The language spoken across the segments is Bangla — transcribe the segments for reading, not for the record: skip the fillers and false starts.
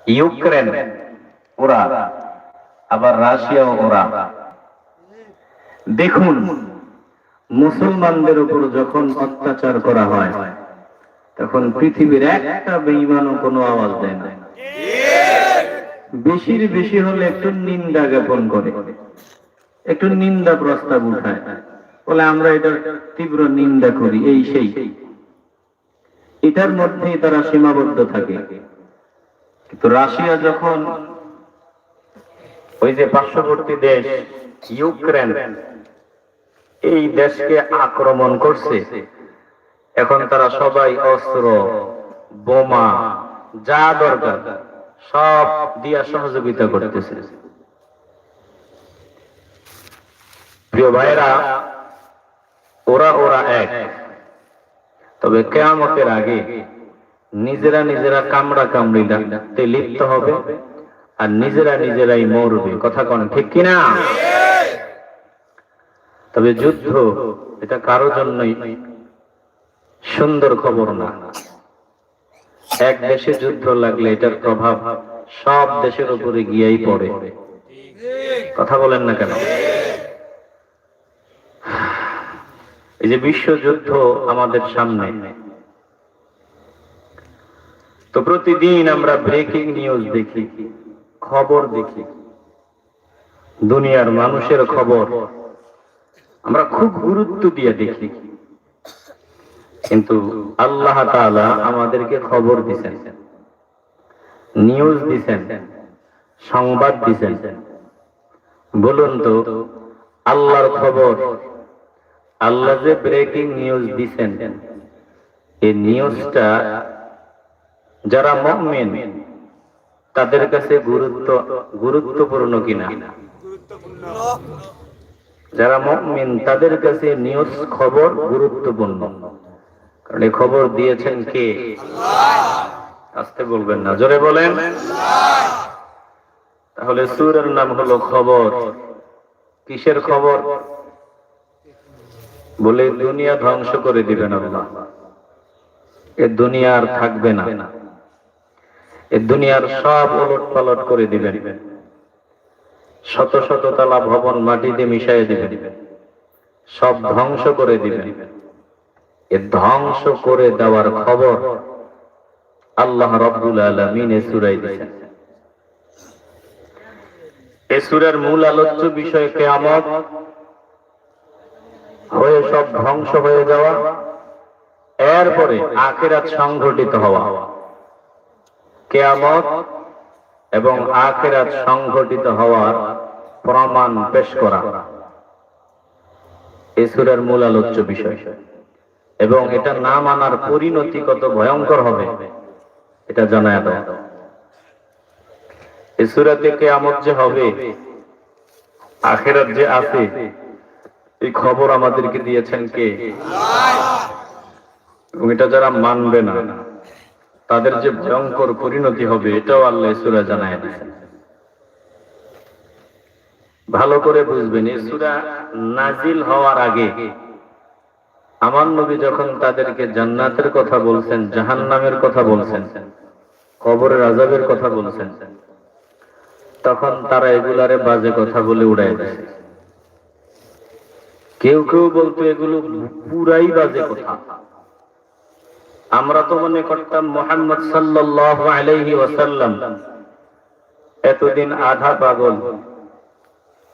ইউক্রেন ওরা, আবার রাশিয়াও ওরা। দেখুন, মুসলমানদের উপর যখন অত্যাচার করা হয় তখন পৃথিবীর একটা বেঈমানও কোনো আওয়াজ দেয় না। বেশির বেশি হলে একটু নিন্দা জ্ঞাপন করে, একটু নিন্দা প্রস্তাব উঠায়, বলে আমরা এটার তীব্র নিন্দা করি, এই সেই। এটার মধ্যেই তারা সীমাবদ্ধ থাকে। কিন্তু রাশিয়া যখন ওই যে পার্শ্ববর্তী দেশ ইউক্রেন, এই দেশকে আক্রমণ করছে, এখন তারা সবাই অস্ত্র, বোমা, যা দরকার সব দিয়া সহযোগিতা করতেছে। প্রিয় ভাইরা, ওরা এক, তবে কিয়ামতের আগে নিজেরা নিজেরা কামড়া কামড়িতে লিপ্ত হবে আর নিজেরাই মরবে। কথা কোন ঠিক কিনা? তবে যুদ্ধ এটা কারো জন্যই সুন্দর খবর না। এক দেশে যুদ্ধ লাগলে এটার প্রভাব সব দেশের উপরে গিয়েই পড়ে। কথা বলেন না কেন? এই যে বিশ্বযুদ্ধ আমাদের সামনে, তো প্রতিদিন আমরা ব্রেকিং নিউজ দেখি, খবর দেখি, দুনিয়ার মানুষের খবর আমরা খুব গুরুত্ব দিয়ে দেখি। কিন্তু আল্লাহ তাআলা আমাদেরকে খবর দিয়েছেন, নিউজ দিয়েছেন, সংবাদ দিয়েছেন। বলুন তো, আল্লাহর খবর, আল্লাহ যে ব্রেকিং নিউজ দিয়েছেন, এই নিউজটা যারা মুমিন তাদের কাছে গুরুত্বপূর্ণ কিনা? যারা মুমিন তাদের কাছে নিউজ খবর গুরুত্বপূর্ণ, কারণ এই খবর দিয়েছেন কে? আল্লাহ। আস্তে বলবেন না, জোরে বলেন। তাহলে সূরার নাম হলো খবর। কিসের খবর? বলে দুনিয়া ধ্বংস করে দিবেন আল্লাহ। এ দুনিয়া আর থাকবে না, এ দুনিয়ার সব উলট পালট করে দিবেন, শত শত তালা ভবন মাটিতে মিশিয়ে দিবেন, সব ধ্বংস করে দিবেন। এ ধ্বংস করে দেওয়ার খবর আল্লাহ রাব্বুল আলামিন এই সূরায় দিয়েছেন। এই সূরার মূল আলোচ্য বিষয় কিয়ামত হয়ে সব ধ্বংস হয়ে যাওয়া, এরপরে আখিরাত সংঘটিত হওয়া। কিয়ামত এবং আখিরাত সংঘটিত হওয়ার প্রমাণ পেশ করা এই সূরার মূল আলোচ্য বিষয়। এবং এটা না মানার পরিণতি কত ভয়ঙ্কর হবে এটা জানায় দাও। এই সূরাতে কিয়ামত যে হবে, আখিরাত যে আছে, এই খবর আমাদেরকে দিয়েছেন কে? আল্লাহ। এটা যারা মানবে না তাদের যে ভয়ঙ্কর পরিণতি হবে এটাও আল্লাহ সূরা জানায় দিয়েছেন। ভালো করে বুঝবেন, এই সূরা নাজিল হওয়ার আগে আমার নবী যখন তাদেরকে জান্নাতের কথা বলছেন, জাহান্নামের কথা বলছেন, কবরের আযাবের কথা বলছেন, তখন তারা এগুলারে বাজে কথা বলে উড়ায় দিয়েছে। কেউ কেউ বলতো এগুলো পুরাই বাজে কথা। আমরা তো মনে করতাম মুহাম্মদ সাল্লাল্লাহু আলাইহি ওয়াসাল্লাম এতদিন আধা পাগল,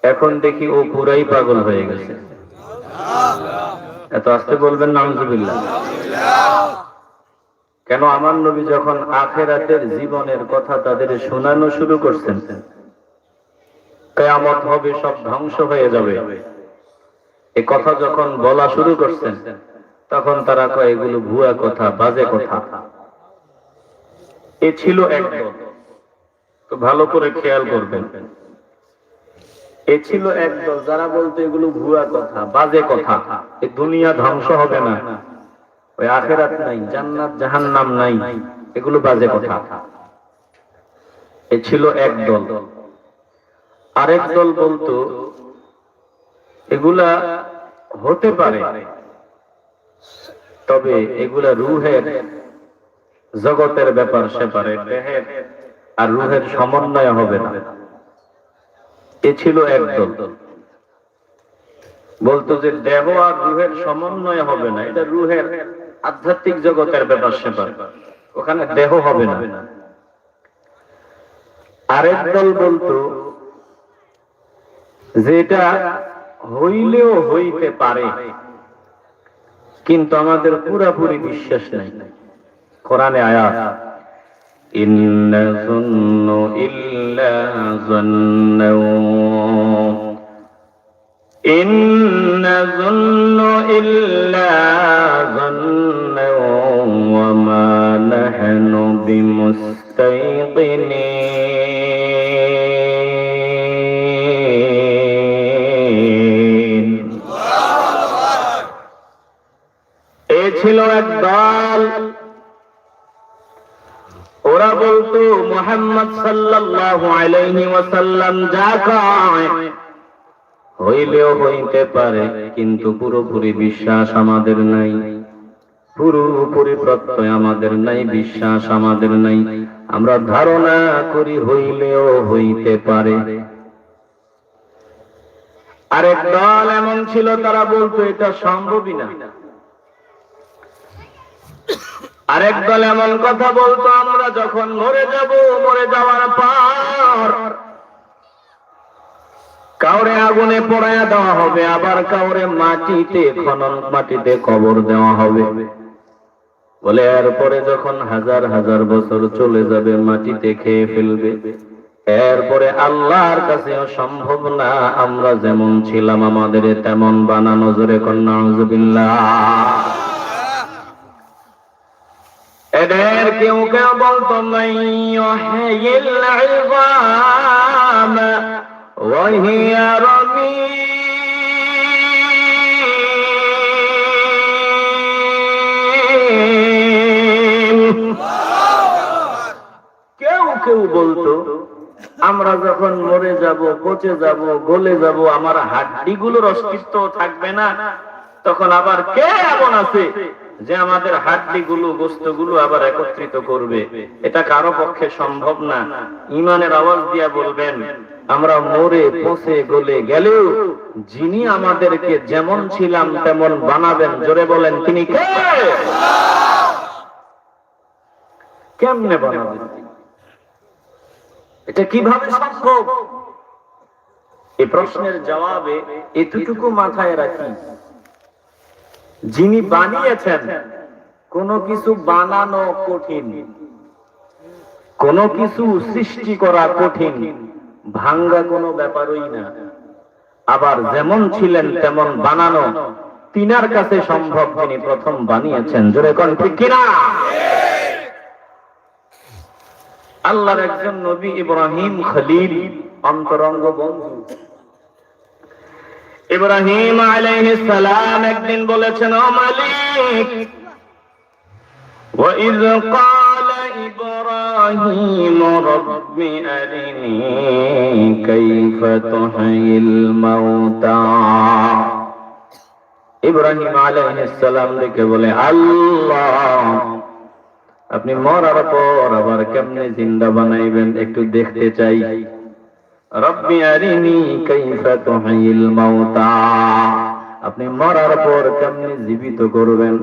এখন দেখি ও পুরাই পাগল হয়ে গেছে। এত আস্তে বলবেন নাউজুবিল্লাহ। কেন? আমার নবী যখন আখিরাতের জীবনের কথা তাদের শোনানো শুরু করছেন, কিয়ামত হবে, সব ধ্বংস হয়ে যাবে, এই কথা যখন বলা শুরু করছেন, তখন তারা কয় এগুলো ভুয়া কথা, বাজে কথা। এ ছিল একদল। তো ভালো করে খেয়াল করবেন, এ ছিল একদল যারা বলতো এগুলো ভুয়া কথা, বাজে কথা, এই দুনিয়া ধ্বংস হবে না, ওই আখিরাত নাই, জান্নাত জাহান্নাম নাই, এগুলো বাজে কথা। এ ছিল একদল। আরেক দল বলতো এগুলা হতে পারে, তবে এগুলা রূহের জগতের ব্যাপার স্যাপারে, দেহের আর রুহের সমন্বয় হবে না। এ ছিল একদল। বলতো যে দেহ আর রুহের সমন্বয় হবে না, এটা রুহের আধ্যাত্মিক জগতের ব্যাপার স্যাপার, ওখানে দেহ হবে না। আরেক দল বলতো যে এটা হইলেও হইতে পারে, কিন্তু আমাদের পুরাপুরি বিশ্বাস নাই। কোরআনে আয়াত, ইন্না যুন্নু ইল্লা যন্নু, ইন্না যুন্নু ইল্লা যন্নু ওয়া মা নাহনু বিমুস্তাইকিনিন। এ ছিল এক দল। ওরা বলতো মুহাম্মদ সাল্লাল্লাহু আলাইহি ওয়াসাল্লাম যা কয় হইলেও হইতে পারে, কিন্তু পুরোপুরি বিশ্বাস আমাদের নাই, পুরোপুরি প্রত্যয় আমাদের নাই, বিশ্বাস আমাদের নাই। আমরা ধারণা করি হইলেও হইতে পারে। আরেক দল এমন ছিল, তারা বলতো এটা সম্ভবই না। আরেক দল এমন কথা বলতো, আমরা যখন মরে যাব, মরে যাওয়ার পর কাউরে আগুনে পোড়ায়া দেওয়া হবে, আবার কাউরে মাটিতে খনন, মাটিতে কবর দেওয়া হবে। বলে এরপরে যখন হাজার হাজার বছর চলে যাবে, মাটিতে খেয়ে ফেলবে, এরপরে আল্লাহর কাছেও সম্ভব না আমরা যেমন ছিলাম আমাদের তেমন বানানো। জোরে কন্যা নাউযুবিল্লাহ। এদের কেউ কেউ বলতো মাইয়ুহিল ইযাম ওয়া হিয়া রামীম। কেউ কেউ বলতো আমরা যখন মরে যাব, পচে যাব, গলে যাব, আমার হাড্ডিগুলোর অস্তিত্ব থাকবে না, তখন আবার কে এমন আছে যে আমাদের হাড্ডিগুলো, গোশতগুলো আবার একত্রিত করবে? এটা কারো পক্ষে সম্ভব না। ঈমানের আওয়াজ দিয়া বলবেন, আমরা মরে পচে গলে গেলেও যিনি আমাদেরকে যেমন ছিলাম তেমন বানাবেন, জোরে বলেন তিনি কে? কেমনে বানাবেন? এটা কিভাবে সম্ভব? এই প্রশ্নের জবাবে এতটুকু মাথায় রাখি, যিনি বানিয়েছেন, কোনো কিছু বানানো কঠিন, কোনো কিছু সৃষ্টি করা কঠিন, ভাঙ্গা কোনো ব্যাপারই না। আবার যেমন ছিলেন তেমন বানানো তিনার কাছে সম্ভব, যিনি প্রথম বানিয়েছেন। জোরে কোন ঠিক কিনা? আল্লাহর একজন নবী ইব্রাহিম খলিল, অন্তরঙ্গ বন্ধু ইব্রাহিম আলাইহিস সালাম একদিন বলেছেন, ও মালিক, ওয়া ইয ক্বালা ইব্রাহিম রাব্বি আরিনি কাইফা তুহয়িল মাউতা। ইব্রাহিম আলাইহিস সালাম দেখে বলে, আল্লাহ, আপনি মরার পর আবার কেমনে জিন্দা বানাইবেন একটু দেখতে চাই। রব্বি আরিনি কাইফা তুহয়িল মাউতা, আপনি মরার পর কেমনে জীবিত করবেন?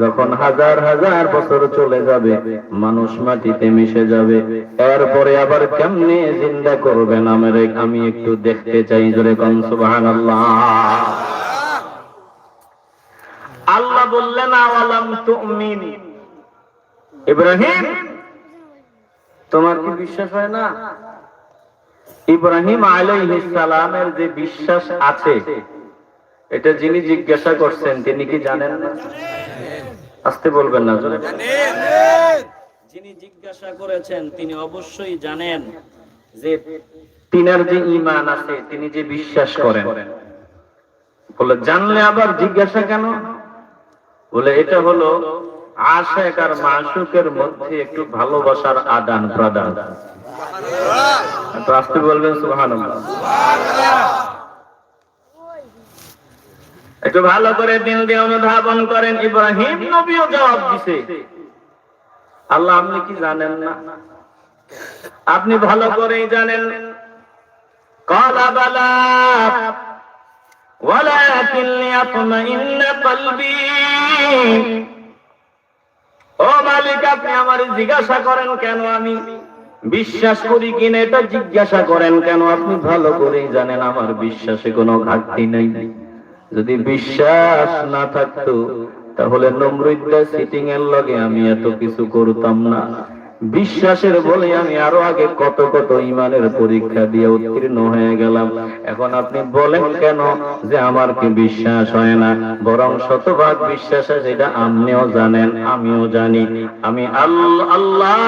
যখন হাজার হাজার বছর চলে যাবে, মানুষ মাটিতে মিশে যাবে, এরপরে আবার কেমনে জিন্দা করবেন আমি একটু দেখতে চাই। জোরে কোন সুবহানাল্লাহ। আল্লাহ বললেন, আওয়ালাম তুমিন, ইব্রাহিম তোমার কি বিশ্বাস হয় না? ইব্রাহিম আলাইহিস সালামের যে বিশ্বাস আছে, এটা যিনি জিজ্ঞাসা করছেন তিনি কি জানেন না? আসতে বলবেন না, জোরে জানেন। যিনি জিজ্ঞাসা করেছেন তিনি অবশ্যই জানেন যে তিনার যে ঈমান আছে, তিনি যে বিশ্বাস করেন। বলে জানলে আবার জিজ্ঞাসা কেন? বলে এটা হলো আশিক আর মাশুকের মধ্যে একটু ভালোবাসার আদান প্রদান। আসতে বলবেন সুবহানাল্লাহ। একটু ভালো করে দিল দিয়ে অনুধাবন করেন। ইব্রাহিম নবীও জবাব দিছে, আল্লাহ আপনি কি জানেন না আপনি ভালো করেই জানেন। ক্বালা বালা ওয়ালাকিন লিয়াতমাইন্না কলবি। ও মালিক, আপনি আমার জিজ্ঞাসা করেন কেন আমি বিশ্বাস করি কিনা, এটা জিজ্ঞাসা করেন কেন? আপনি ভালো করেই জানেন আমার বিশ্বাসে কোনো ঘাটতি নেই। যদি বিশ্বাস না থাকতো তাহলে নমরুদা সিটিং এর লগে আমি এত কিছু করতাম না। বিশ্বাসের বলে আমি আরো আগে কত কত ইমানের পরীক্ষা দিয়ে উত্তীর্ণ হয়ে গেলাম। এখন আপনি বলেন কেন যে আমার কি বিশ্বাস হয় না? বরং শতভাগ বিশ্বাস আছে, এটা আপনিও জানেন আমিও জানি। আমি আল্লাহ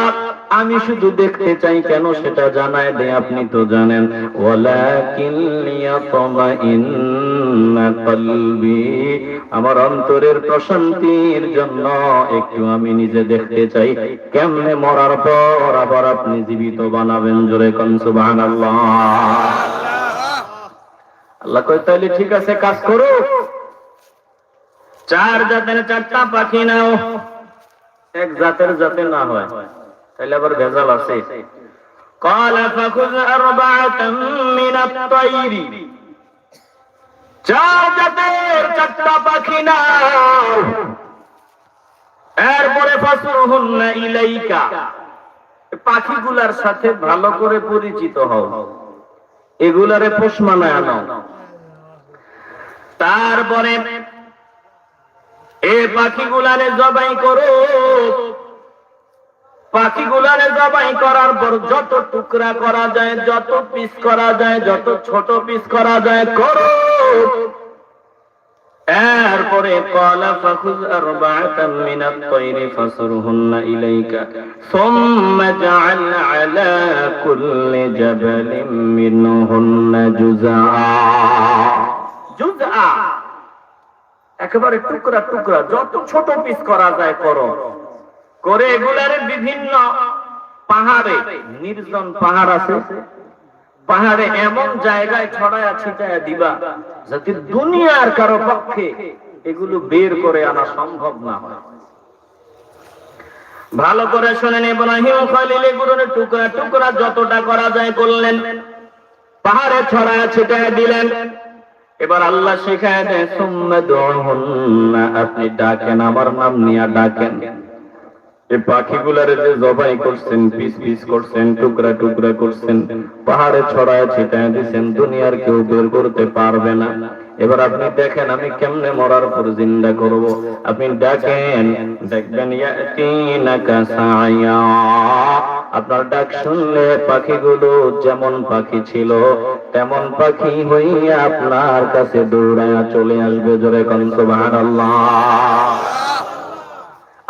আমি শুধু দেখতে চাই কেন সেটা জানায় দে, আপনি তো জানেন। ওয়ালাকিন লিয়াতমাইন্না কলবি, আমার অন্তরের প্রশান্তির জন্য একটু আমি নিজে দেখতে চাই কেমনে মরার পর আবার আপনি জীবিত বানাবেন। জোরে কোন সুবহানাল্লাহ। আল্লাহ কয় তাইলে ঠিক আছে, কাজ করো, 4 জাতের 4টা পাখি নাও। এক জাতের যাতে না হয় তাহলে আবার ভেজাল আছে। ক্বালা ফাখুয আরবাআতাম মিনাত তায়রি, 4 জাতের 4টা পাখি নাও। এরপরে ফাসরুহুন্না ইলাইকা, পাখিগুলার সাথে ভালো করে পরিচিত হও, এগুলারে পোষ মানায় আনো। তারপরে এই পাখিগুলারে জবাই করো। পাখিগুলারে জবাই করার পর যত টুকরা করা যায়, যত পিস করা যায়, যত ছোট পিস করা যায় করো। এরপরে ক্বালা ফাখুয আরবাআতাম মিনাত তায়রি ফাসরহুন্না ইলাইকা সুম্মা জাআল আলা কুল্লি জাবালিন মিনহুন্না জুযআ। জুযআ একেবারে টুকরা টুকরা, যত ছোট পিস করা যায় করো। করে এগুলার বিভিন্ন পাহাড়ে, নির্জন পাহাড় আছে, পাহাড়ে এমন জায়গায় ছড়ায়া ছিটায়া দিবা যাতে দুনিয়ার কারো পক্ষে এগুলো বের করে আনা সম্ভব না হয়। ভালো করে শুনেন, ইব্রাহিম খলিল এগুলোর টুকরা টুকরা যতটা করা যায় করলেন, পাহাড়ে ছড়ায়া ছিটায়া দিলেন। এবার আল্লাহ শিখায় দেয় সুম্মা দুহুন্না, আপনি ডাকেন, আমার নাম নিয়ে ডাকেন। এই পাখিগুলারে যে জবাই করছেন, পিস পিস করছেন, টুকরা টুকরা করছেন, পাহাড়ে ছড়ায় ছিটায় দিচ্ছেন, দুনিয়ার কেউ বের করতে পারবে না। এবার আপনি দেখেন আমি কেমনে মরার পর জিন্দা করব। আপনি ডাকেন, দেখবেন ইয়াতিনাকা সায়া, আপনার ডাক শুনলে পাখিগুলো যেমন পাখি ছিল তেমন পাখি হইয়া আপনার কাছে দৌড়ায়া চলে আসবে। জোরে কোন সুবহানাল্লাহ।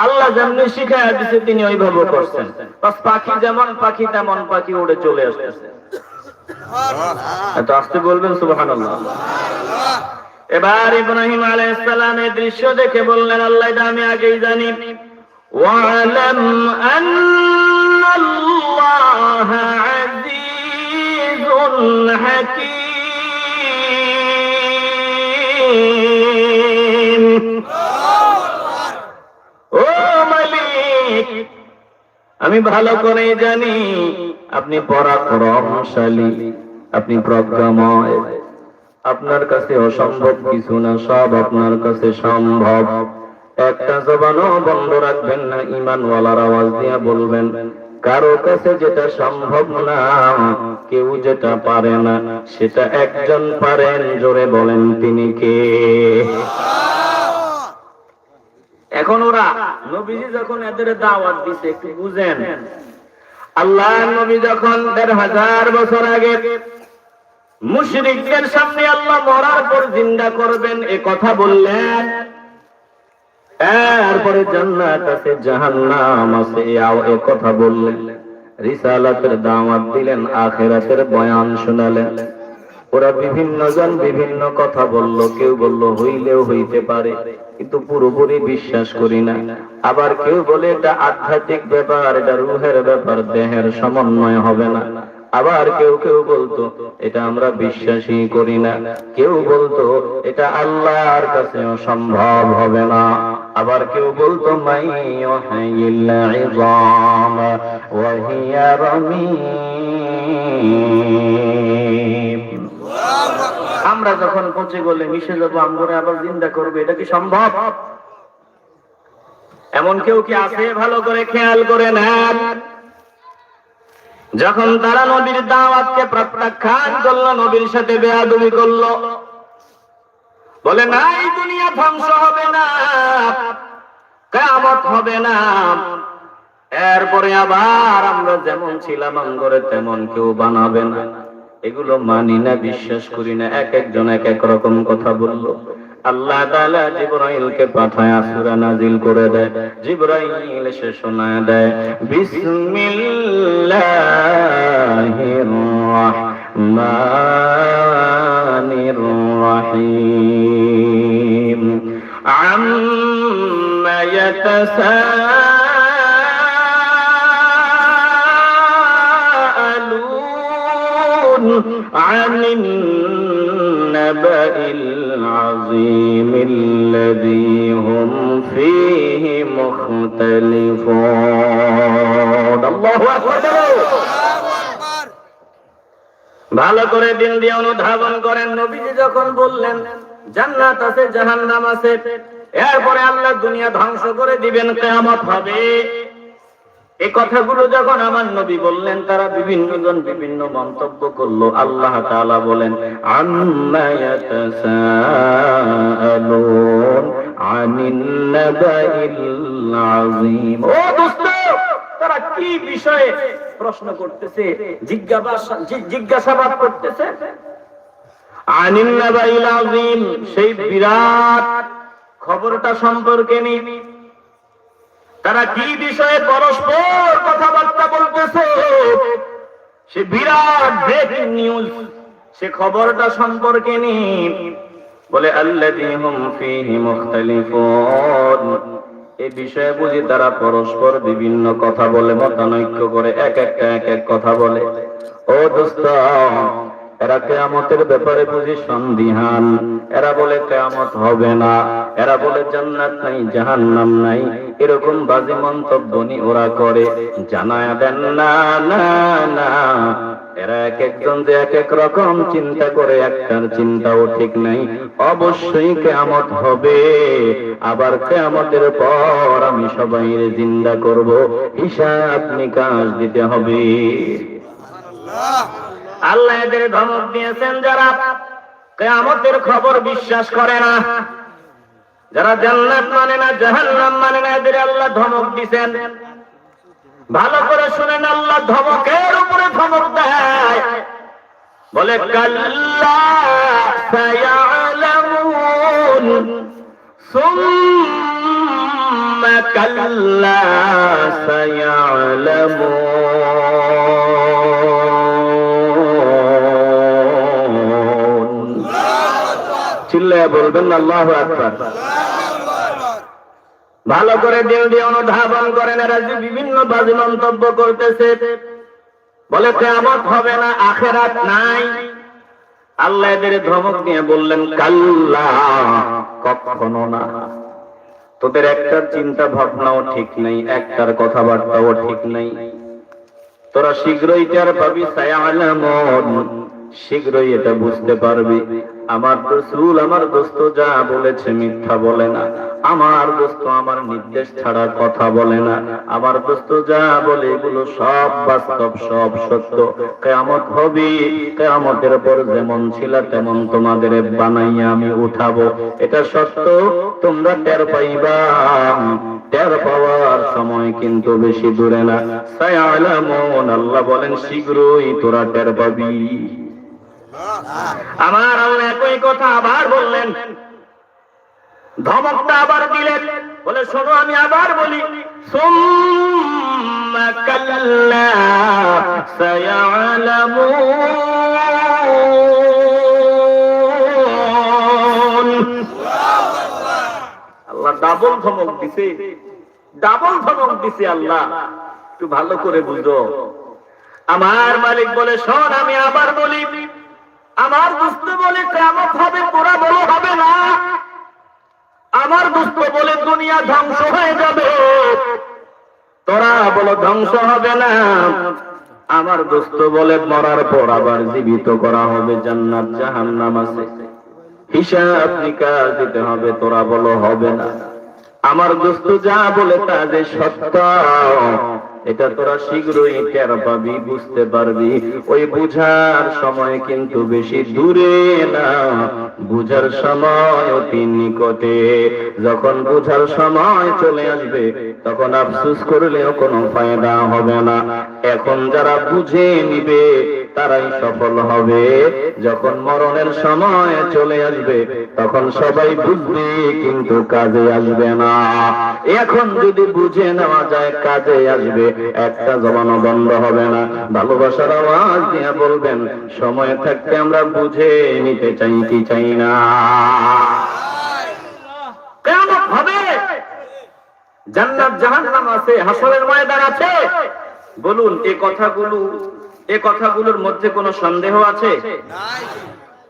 আল্লাহ যেমনি শিখায়া দিয়েছে তিনি ওইভাবে করছেন। বাস পাখি যেমন পাখি তেমন পাখি উড়ে চলে আসতেছে। এত আস্তে বলবেন সুবহানাল্লাহ। এবার ইব্রাহিম আলাইহিস সালামের দৃশ্য দেখে বললেন, আল্লাহ এটা আমি আগেই জানি। ওয়ালাম আন্নাল্লাহ আজিজুন হাকীম। ও মালিক, আমি ভালো করে জানি আপনি পরাক্রমশালী, আপনি প্রজ্ঞাময়, আপনার কাছে অসম্ভব কিছু না, সব আপনার কাছে সম্ভব। একটা জবানও বন্ধ রাখবেন না, ঈমানওয়ালার আওয়াজ দিয়ে বলবেন, কারো কাছে যেটা সম্ভব না, কেউ যেটা পারে না, সেটা একজন পারেন। জোরে বলেন তিনি কে? এখন ওরা নবীজি যখন এদের দাওয়াত দিছে, একটু বুঝেন, আল্লাহ নবী যখন ১৫০০ বছর আগে মুশরিকদের সামনে আল্লাহ মরার পর জিন্দা করবেন এ কথা বললেন, এরপরে জান্নাত আছে জাহান্নাম আছে এ কথা বললেন, রিসালাতের দাওয়াত দিলেন, আখিরাতের বয়ান শোনালেন। ওরা বিভিন্ন জন বিভিন্ন কথা বলল, কেউ বলল হইলেও হইতে পারে কিন্তু পুরোপুরি বিশ্বাস করি না, আবার কেউ বলে এটা আধ্যাত্মিক ব্যাপার, এটা রূহের ব্যাপার, দেহের সমন্বয় হবে না, আবার কেউ কেউ বলতো এটা আমরা বিশ্বাসই করি না, কেউ বলতো এটা আল্লাহর কাছে সম্ভব হবে না। আবার কেউ বলতো মাইয়ুহিল ইযাম ওয়া হিয়া রামীম। আমরা যখন পচে গলে মিশে যাবো, আমরা আবার জিন্দা করবে, এটা কি সম্ভব? এমন কেউ কি আছে? ভালো করে খেয়াল করে নেন। যখন তারা নবীর দাওয়াতকে প্রত্যাখ্যান করলো, নবীর সাথে বেয়াদবি করলো, বলে না এই দুনিয়া ধ্বংস হবে না, কিয়ামত হবে না, এরপরে আবার আমরা যেমন ছিলাম আমগরে তেমন কেউ বানাবে না, এগুলো মানি না, বিশ্বাস করি না। এক একজন এক এক রকম কথা বললো। আল্লাহ তাআলা জিবরাইলকে পাঠায় সূরা নাজিল করে দেয়। জিবরাইল এসে শোনায় দেয়, বিসমিল্লাহির রাহমানির রাহিম আম্মা ইয়াতাসাআলুন আনিন নাবাইল العظيم الذي هم فيه مختلفون الله أكبر। ভালো করে দিন দিয়ে অনুধাবন করেন। নবীজি যখন বললেন জান্নাত আছে জাহান্নাম আছে, এরপরে আল্লাহ দুনিয়া ধ্বংস করে দিবেন, কিয়ামত হবে, এই কথাগুলো যখন আমার নবী বললেন, তারা বিভিন্ন জন বিভিন্ন মন্তব্য করলো। আল্লাহ তাআলা বলেন, আম্মা ইয়াতাসাআলুন আনিন নাবাইল আযীম। ও দোস্ত, তারা কি বিষয়ে প্রশ্ন করতেছে, জিজ্ঞাসাবাদ করতেছে? আনিন নাবাইল আযীম, সেই বিরাট খবরটা সম্পর্কে নিয়ে তারা কি বিষয়ে পরস্পর কথাবার্তা বলতেছে, সে বিরাট ব্রেকিং নিউজ, সে খবরটা সম্পর্কে নিয়ে বলে আল্লাযী হুম ফীহি মুখতালিফুন। এই বিষয়ে বুঝি তারা পরস্পর বিভিন্ন কথা বলে, মতানৈক্য করে, এক এক কথা বলে। ও দোস্ত, এরা কিয়ামতের ব্যাপারে বুঝি সন্দিহান। এরা বলে কিয়ামত হবে না, এরা বলে জান্নাত নাই জাহান্নাম নাই, এরকম বাজে মন্তব্য ওরা করে। জানায়া দেন না না না, এরা এক একজন যে এক এক রকম চিন্তা করে, একটার চিন্তাও ঠিক নাই। অবশ্যই কিয়ামত হবে, আবার কিয়ামতের পর আমি সবাইকে জিন্দা করব, হিসাব নিকাশ দিতে হবে। আল্লাহ এদের ধমক দিয়েছেন যারা কিয়ামতের খবর বিশ্বাস করে না, যারা জান্নাত মানে না জাহান্নাম মানে না, এদের আল্লাহ ধমক দিয়েছেন। ভালো করে শুনেন, আল্লাহ ধমকের উপরে ধমক দেয়, বলে কাল্লা সায়ালামুন সুম্মা কাল্লা সায়ালামুন। চিল্লায়া বলবেন আল্লাহু আকবার। ভালো করে দিল দিয়ে অনুধাবন করেন। এরা যে বিভিন্ন বাজে মন্তব্য করতেছে, বলে কিয়ামত হবে না, আখিরাত নাই। আল্লাহ এদের ধমক দিয়ে বললেন, কাল্লা, কখনো না। তোদের একটার চিন্তা ভাবনাও ঠিক নেই, একটার কথাবার্তাও ঠিক নেই। তোরা শীঘ্রই টের পাবি, সায়ালামুন, শীঘ্রই এটা বুঝতে পারবি। আমার রাসূল, আমার দোস্ত যা বলেছে মিথ্যা বলে না। আমার দোস্ত আমার নির্দেশ ছাড়া কথা বলে না। আমার দোস্ত যা বলে এগুলো সব বাস্তব, সব সত্য। কিয়ামত হবে, কিয়ামতের পর যেমন ছিল তেমন তোমাদের বানাইয়া আমি উঠাবো, এটা সত্য। তোমরা টের পাইবা, টের পাওয়ার সময় কিন্তু বেশি দূরে না। সায়ালামুন, আল্লাহ বলেন শীঘ্রই তোরা টের পাবি। আমার আল্লাহ একই কথা আবার বললেন, ধমকটা আবার দিলেন, বলে শোনো আমি আবার বলি, সুম্মা কাল্লা সায়ালামুন। আল্লাহ ডাবল ধমক দিছে, ডাবল ধমক দিছে আল্লাহ। একটু ভালো করে বুঝো। আমার মালিক বলে শোন আমি আবার বলি, আমার দোস্ত বলে কিয়ামত হবে, তোরা বলো হবে না। আমার দোস্ত বলে দুনিয়া ধ্বংস হয়ে যাবে, তোরা বলো ধ্বংস হবে না। আমার দোস্ত বলে মরার পর আবার জীবিত করা হবে, জান্নাত জাহান্নাম আছে, হিসাব নিকাশ দিতে হবে, তোরা বলো হবে না। আমার দোস্ত যা বলে তা যে সত্য, এটা তোরা শীঘ্রই টের পাবি, বুঝতে পারবি। ওই বুঝার সময় কিন্তু বেশি দূরে না, বুঝার সময় অতি নিকটে। যখন বুঝার সময় চলে আসবে তখন আফসোস করলেও কোনো ফায়দা হবে না। এখন যারা বুঝে নিবে তারাই সফল হবে। যখন মরণের সময় চলে আসবে তখন সবাই বুঝবে কিন্তু কাজে আসবে না। এখন যদি বুঝে নেওয়া যায় কাজে আসবে, একটা জবানও বন্ধ হবে না। ভালোবাসার আওয়াজ দিয়ে বলবেন, সময় থাকতে আমরা বুঝে নিতে চাই কি চাই না? কিয়ামত হবে, জান্নাত জাহান্নাম আছে, হাসরের ময়দান আছে। বলুন এই কথাগুলোর মধ্যে কোনো সন্দেহ আছে?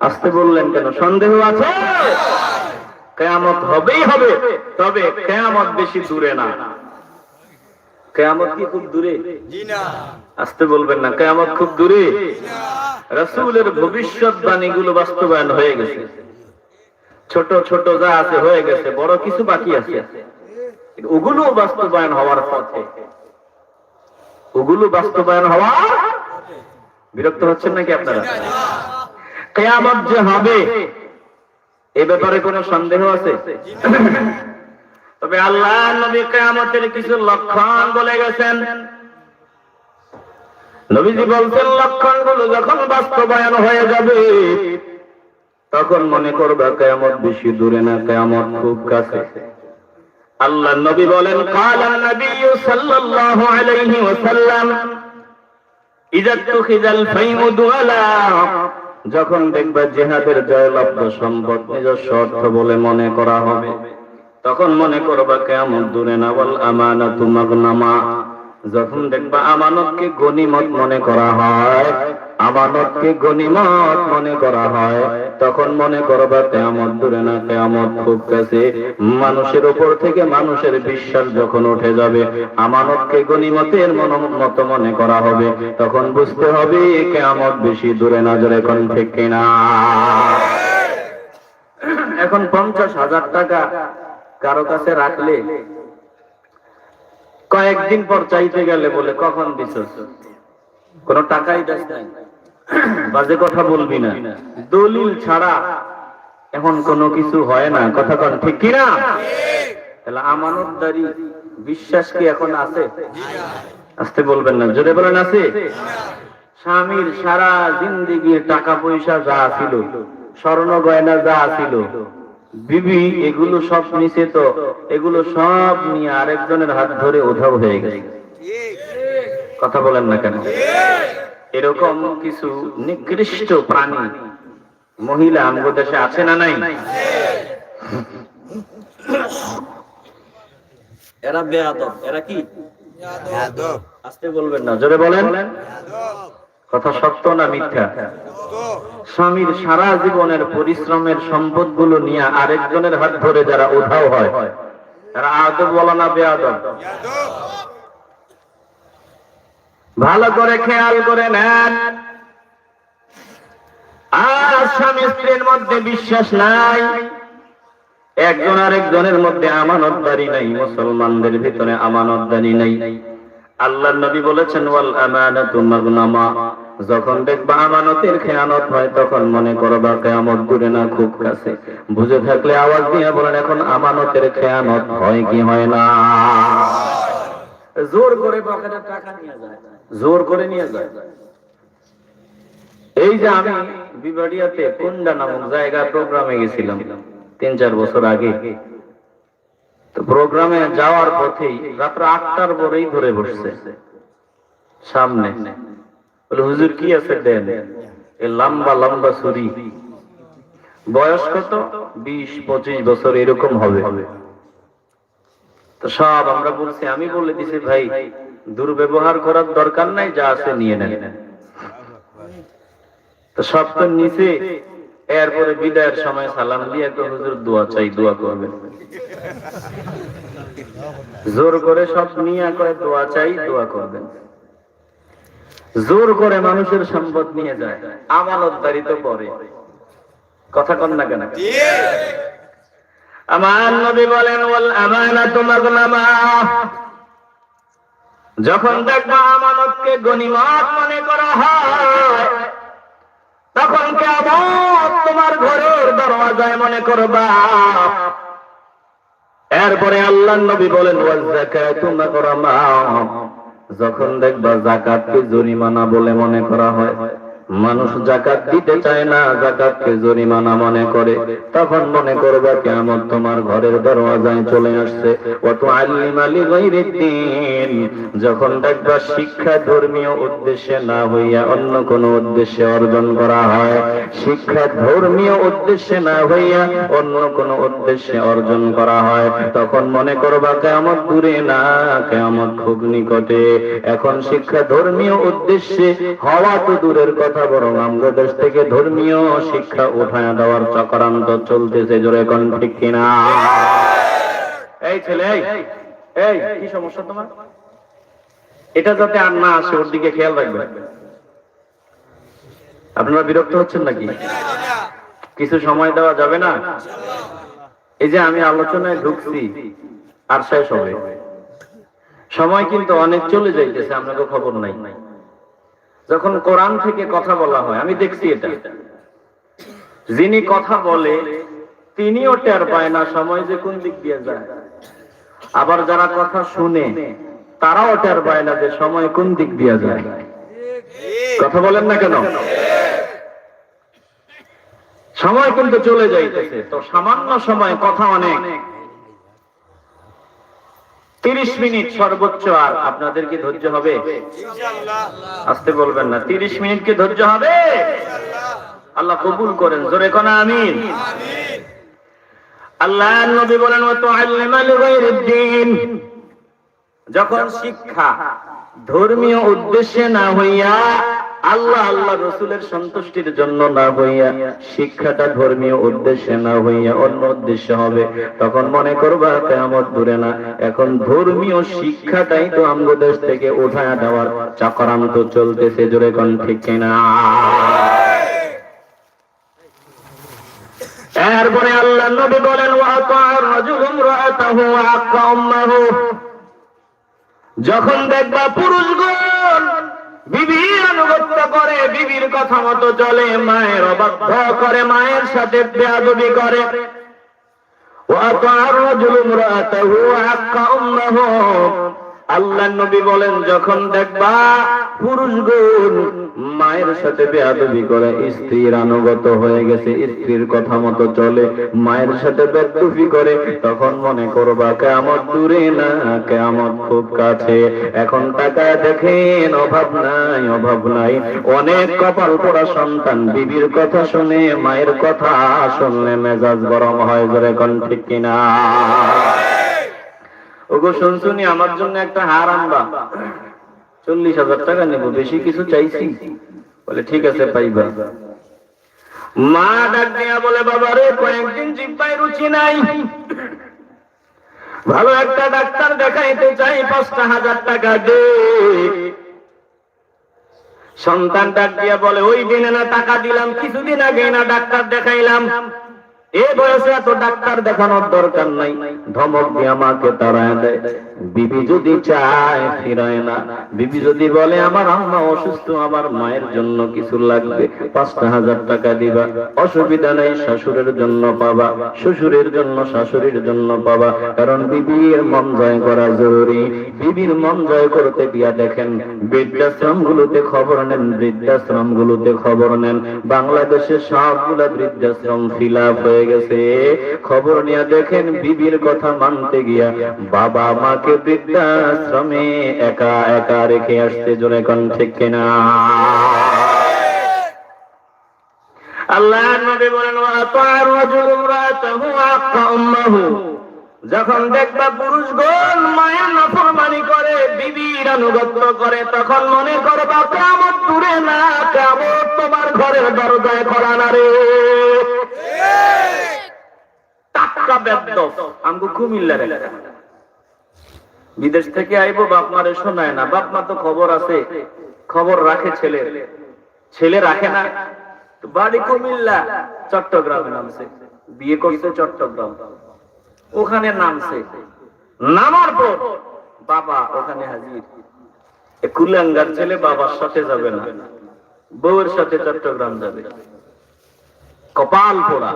আসতে বললেন কেন? সন্দেহ আছে? কিয়ামত হবেই হবে, তবে কিয়ামত বেশি দূরে না। কিয়ামত কি খুব দূরে? জি না। আসতে বলবেন না, কিয়ামত খুব দূরে। রাসূলের ভবিষ্যৎবাণীগুলো বাস্তবায়ন হয়ে গেছে। ছোট ছোট যা আছে হয়ে গেছে, বড় কিছু বাকি আছে, ওগুলো বাস্তবায়ন হওয়ার পথে। ওগুলো বাস্তবায়ন হওয়া। বিরক্ত হচ্ছেন নাকি আপনারা? কিয়ামত যে হবে এ ব্যাপারে কোনো সন্দেহ আছে? তবে আল্লাহ নবী কিয়ামতের কিছু লক্ষণ বলে গেছেন। নবীজি বলছেন, লক্ষণগুলো যখন বাস্তবায়ন হয়ে যাবে তখন মনে করবে কিয়ামত বেশি দূরে না, কিয়ামত খুব কাছে। আল্লাহ নবী বলেন, কালান নবী সাল্লাল্লাহু আলাইহি ওয়াসাল্লাম, ইযা তুখিযাল ফাইমু দুআলা, যখন দেখবা জিহাদের জয়লাভ সম্পদ নিজস্ব অর্থ বলে মনে করা হবে তখন মনে করবা কিয়ামত দূরে না। ওয়াল আমানাতু মাগনামা, যখন দেখবা আমানতকে গনিমত মনে করা হয়, আমানতকে গনিমত মনে করা হয়, তখন মনে করবা কিয়ামত দূরে না, কিয়ামত খুব কাছে। মানুষের উপর থেকে মানুষের বিশ্বাস যখন উঠে যাবে, আমানতকে গনিমতের মতো মনে করা হবে, তখন বুঝতে হবে কিয়ামত বেশি দূরে না। জোরে কোন ঠিক কিনা? এখন 50,000 টাকা কারো কাছে রাখলে কয়েকদিন পর চাইতে গেলে বলে, কখন দিছস? কোন টাকাই দেয় নাই। বাজে কথা বলবি না, দলিল ছাড়া এখন কোনো কিছু হয় না। কথা কোন ঠিক কিনা? তাহলে আমানতদারি বিশ্বাস কি এখন আছে? আসতে বলবেন না, জোরে বলেন আছে। স্বামীর সারা জিন্দেগির টাকা পয়সা যা ছিল, স্বর্ণ গয়না যা ছিল, বিবি এগুলো সব নিচে, তো এগুলো সব নিয়ে আরেকজনের হাত ধরে উধাও হয়ে গেছে। কথা বলেন না কেন? এরকম কিছু নিকৃষ্ট প্রাণী মহিলা আমাদের দেশে আছে না নাই? এরা বেয়াদব। এরা কি বেয়াদব? আসতে বলবেন না, জোরে বলেন। কথা সত্য না মিথ্যা? স্বামীর সারা জীবনের পরিশ্রমের সম্পদগুলো নিয়ে আরেকজনের হাত ধরে যারা উধাও হয়, তারা আদব বলা না বেয়াদব? ভালো করে খেয়াল করে নেন। আর স্বামী স্ত্রীর মধ্যে বিশ্বাস নাই, একজন আরেকজনের মধ্যে আমানতদারি নাই, মুসলমানদের ভিতরে আমানতদারি নাই। আল্লাহর নবী বলেছেন, ওয়াল আমানাতু মাগনামা, যখন দেখবা আমানতের খেয়ানত হয় তখন মনে করবা কিয়ামত দূরে না, খুব কাছে। বুঝে থাকলে আওয়াজ দিয়ে বলেন, এখন আমানতের খেয়ানত হয় কি হয় না? জোর করে পকেটের টাকা নিয়ে যায়, জোর করে নিয়ে যায়। এই যে আমি বিবাড়িয়াতে কুন্ডা নামক জায়গা প্রোগ্রামে গেছিলাম 3-4 বছর আগে। তো প্রোগ্রামে যাওয়ার পথেই রাত্র 8টার পরেই ধরে বসছে সামনে। বলে, হুজুর কি আছে দেন? এই লম্বা লম্বা ছুরি। বয়স কত? 20-25 বছর এরকম হবে। তো সব আমরা বলছি, আমি বলে দিছি, ভাই দুর্ব্যবহার করার দরকার নাই, যা আছে নিয়ে নেন। তো সব তো নিচে এরপরে বিদায়ের সময় সালাম দিয়ে তো হুজুর দোয়া চাই, দোয়া করবেন। জোর করে সব নিয়ে কয় দোয়া চাই, দোয়া করবেন। জোর করে মানুষের সম্পদ নিয়ে যায়, আমানতদারি তো করে। কথা কন না কেন? আমার নবী বলেন ওয়াল আমানাতু মাগনামা, যখন দেখবা আমানতকে গনিমত মনে করা হয়, তখন কিয়ামত তোমার ঘরের দরওয়াজায় মনে করবা। এরপরে আল্লাহর নবী বলেন ওয়াজ যাকাতু মাগরামা, যখন দেখবা যাকাতকে জরিমানা বলে মনে করা হয়, মানুষ যাকাত দিতে চায় না, যাকাতকে জরিমানা মনে করে, তখন মনে করবা কিয়ামত তোমার ঘরের দরওয়াজায় চলে আসছে। ওয়া তুআল্লিমা লিগাইরিদ্দিন, যখন দেখবা শিক্ষা ধর্মীয় উদ্দেশ্যে না হইয়া অন্য কোন উদ্দেশ্যে অর্জন করা হয়, শিক্ষা ধর্মীয় উদ্দেশ্যে না হইয়া অন্য কোন উদ্দেশ্যে অর্জন করা হয়, তখন মনে করবা কিয়ামত দূরে না, কিয়ামত খুব নিকটে। এখন শিক্ষা ধর্মীয় উদ্দেশ্যে হওয়া তো দূরের কথা, বরং আমাদের দেশ থেকে ধর্মীয় শিক্ষা উঠায় দেওয়ার চক্রান্ত চলতেছে। জোরে কোন ঠিক কিনা? এই ছেলে, এই কি সমস্যা তোমার? এটা যাতে আর না আসে ওর দিকে খেয়াল রাখবেন। আপনারা বিরক্ত হচ্ছেন নাকি? কিছু সময় দেওয়া যাবে না? এই যে আমি আলোচনায় ঢুকছি আর শেষ হবে, সময় কিন্তু অনেক চলে যাইতেছে, আপনাকে খবর নাই। যখন কোরআন থেকে কথা বলা হয়, আমি দেখছি এটা, যিনি কথা বলে তিনিও টের পায় না সময় যে কোন দিক দিয়ে যায়, আবার যারা কথা শুনে তারাও টের পায় না যে সময় কোন দিক দিয়ে যায়। কথা বলেন না কেন? সময় কিন্তু চলে যাইতেছে, তো সামান্য সময় কথা অনেক। 30 মিনিট সর্বোচ্চ, আর আপনাদের কি ধৈর্য হবে? আসতে বলবেন না, 30 মিনিট কি ধৈর্য হবে? আল্লাহ কবুল করেন, জোরে কোন আমিন। আল্লাহর নবী বলেন ওয়া তুআল্লিমা লিগাইরিদ্দিন, যখন শিক্ষা ধর্মীয় উদ্দেশ্যে না হইয়া আল্লাহ আল্লাহ রাসূলের সন্তুষ্টির জন্য না হইয়া, শিক্ষাটা ধর্মীয় উদ্দেশ্যে না হইয়া অন্য উদ্দেশ্যে হবে, তখন মনে করবা কিয়ামত দূরে না। এখন ধর্মীয় শিক্ষাটাই তো আমাদের দেশ থেকে উঠায়া দেওয়ার চক্রান্ত চলতেছে। জোরে কোন ঠিক কিনা? এরপরে আল্লাহর নবী বলেন ওয়া আতা'আর রাজুলু ইমরাআতাহু ওয়া আক্কা উম্মাহু, যখন দেখবা পুরুষগণ বিবির আনুগত্য করে, বিবির কথা মতো চলে, মায়ের অবাধ্য করে, মায়ের সাথে বেয়াদবি করে। ওয়া আতা'আর রাজুলু ইমরাআতাহু ওয়া আক্কা উম্মাহু, আল্লাহর নবী বলেন যখন দেখবা পুরুষগণ মায়ের সাথে বেয়াদবি করে, স্ত্রীর আনুগত হয়ে গেছে, স্ত্রীর কথা মতো চলে, মায়ের সাথে বেয়াদবি করে, তখন মনে করবা কিয়ামত দূরে না, কিয়ামত খুব কাছে। এখন তাকায় দেখেন, অভাব নাই, অভাব নাই। অনেক কপাল পোড়া সন্তান বিবির কথা শুনে, মায়ের কথা শুনলে মেজাজ গরম হয়। জোরে কোন ঠিক কিনা? ওগো শুনছুনি, আমার জন্য একটা হার আনবা, 40,000 টাকা নেব, বেশি কিছু চাইছি। বলে ঠিক আছে, পাইবা। মা ডাক দিয়া বলে বাবা রে, কয়েকদিন জিহ্বায় রুচি নাই, ভালো একটা ডাক্তার দেখাইতে চাই, 5,000 টাকা দে। সন্তান ডাক দিয়া বলে ওই দিনে না টাকা দিলাম, কিছুদিন আগে না ডাক্তার দেখাইলাম, এ বয়সে এত ডাক্তার দেখানোর দরকার নাই। ধমক দিয়ে আমাকে তাড়ায় দেয়। বিবি যদি চায় ফিরায় না। বিবি যদি বলে আমার আম্মা অসুস্থ, আমার মায়ের জন্য কিছু লাগবে, 5,000 টাকা দিবা, অসুবিধা নেই, শাশুড়ের জন্য পাবা, শ্বশুরের জন্য শাশুড়ির জন্য পাবা। কারণ বিবির মন জয় করা জরুরি। বিবির মন জয় করতে গিয়া দেখেন বৃদ্ধাশ্রম গুলোতে খবর নেন, বৃদ্ধাশ্রম গুলোতে খবর নেন, বাংলাদেশের সবগুলা বৃদ্ধাশ্রম ফিল আপ হয়ে গেছে। খবর নিয়ে দেখেন বিবির কথা মানতে গিয়া বাবা মাকে বৃদ্ধাশ্রমে একা একা রেখে আসতে। জোরে কোন ঠিক কিনা? আল্লাহর নবী বলেন ওয়া আতা'আর রাজুলু ইমরাআতাহু ওয়া আক্কা উম্মাহু, যখন দেখবা পুরুষগণ মায়ের নাফরমানি করে, বিবির আনুগত্য করে, তখন মনে করবা কিয়ামত দূরে না, কিয়ামত তোমার ঘরের দরজায় খড়া না রে। বেদ্দফ আমগো কুমিল্লার একটা বিদেশ থেকে আইবো বাপ মারে শোনায় না, বাপ মা তো খবর আছে, খবর রাখে ছেলে, ছেলে রাখে না। বাড়ি কুমিল্লা, চট্টগ্রামে নামছে, বিয়ে করছে চট্টগ্রাম, ওখানে নামছে, নামার পর বাবা ওখানে হাজির। কুলাঙ্গার ছেলে বাবার সাথে যাবে না, বউয়ের সাথে চট্টগ্রাম যাবে, কপাল পোড়া।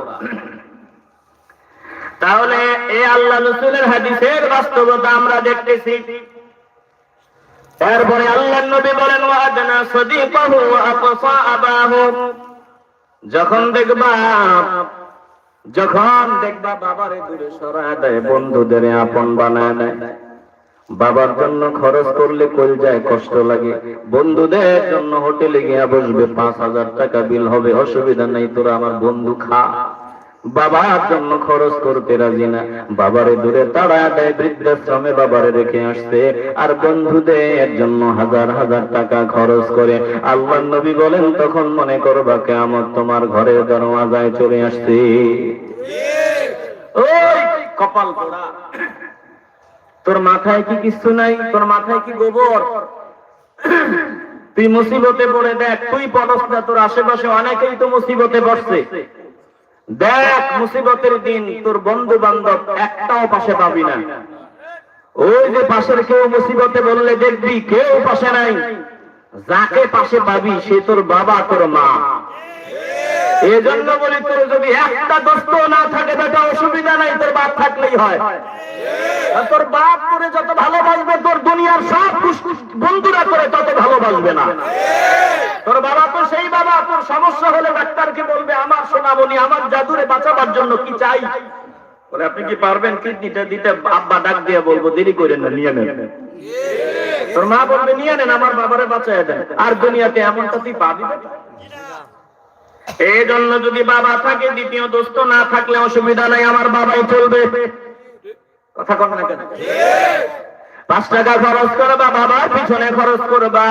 তাহলে এই আল্লাহ রাসূলের হাদিসের বাস্তবতা আমরা দেখতেছি। এরপরে আল্লাহর নবী বলেন ওয়াদানা সাদিকাহু ওয়া aqsa আবাহু, যখন দেখবা বাবারে দূরে সরায় দেয়, বন্ধুদের আপন বানায় দেয়। বাবার জন্য খরচ করলে কলজায় কষ্ট লাগে, বন্ধুদের জন্য হোটেলে গিয়ে বসবে, 5000 টাকা বিল হবে, অসুবিধা নাই, তোরা আমার বন্ধু খা। বাবার জন্য খরচ করতে রাজি না, বাবারে দূরে তাড়া দেয়, বৃদ্ধাশ্রমে বাবারে রেখে আসছে, আর বন্ধুদের জন্য হাজার হাজার টাকা খরচ করে। আল্লাহর নবী বলেন তখন মনে করবা কিয়ামত তোমার ঘরের দরওয়াজায় চলে আসছে। ওই কপাল পোড়া, তোর মাথায় কি কিছু নাই? তোর মাথায় কি গোবর? তুই মুসিবতে পড়ে দেখ, তুই পড়স না, তোর আশেপাশে অনেকেই তো মুসিবতে পড়ছে। দেখ মুসিবতের দিন তোর বন্ধু বান্ধব একটাও পাশে পাবি না। ওই যে পাশের কেউ মুসিবতে বললে দেখবি কেউ পাশে নাই, যাকে পাশে পাবি সে তোর বাবা, তোর মা। এই জন্য বলি, তোর যদি একটা দোস্ত না থাকে বেটা অসুবিধা নাই, তোর বাপ থাকলেই হয়। তোর বাপ করে যত ভালোবাসবে, তোর দুনিয়ার সব বন্ধুরা করে তত ভালোবাসবে না। তোর বাবা তো সেই বাবা, তোর সমস্যা হলে ডাক্তারকে বলবে আমার সোনামণি আমার জাদুরে বাঁচাবার জন্য কি চাই, বলে আপনি কি পারবেন কিডনিটা দিতে? আব্বা ডাক দিয়ে বলবো দেরি করেন না, নিয়ে নেন। তোর মা বলবে নিয়ে নেন, আমার বাবারে বাঁচায় দেন। আর দুনিয়াতে এমনটা তুই পাবি না। এই জন্য যদি বাবা থাকে, দ্বিতীয় দোস্ত না থাকলে অসুবিধা নাই, আমার বাবাই চলবে। কথা কন না কেন? 5 টাকা খরচ করবা, বাবার পিছনে খরচ করবা।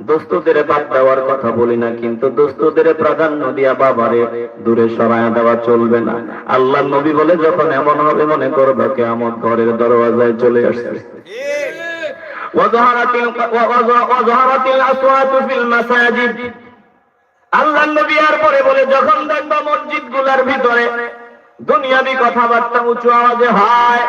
দোস্তদের বাদ দেওয়ার কথা বলি না, কিন্তু দোস্তদের প্রাধান্য দিয়া বাবারে দূরে সরায় দেওয়া চলবে না। আল্লাহর নবী বলে যখন এমন হবে মনে করবে কিয়ামত ঘরের দরওয়াজায় চলে আসছে। ওয়াযহারাতিল আসওয়াতু ফিল মাসাজিদ, আল্লাহর নবী আর পরে বলে যখন দেখবা মসজিদগুলোর ভিতরে দুনিয়াবি কথাবার্তা উঁচু আওয়াজে হয়,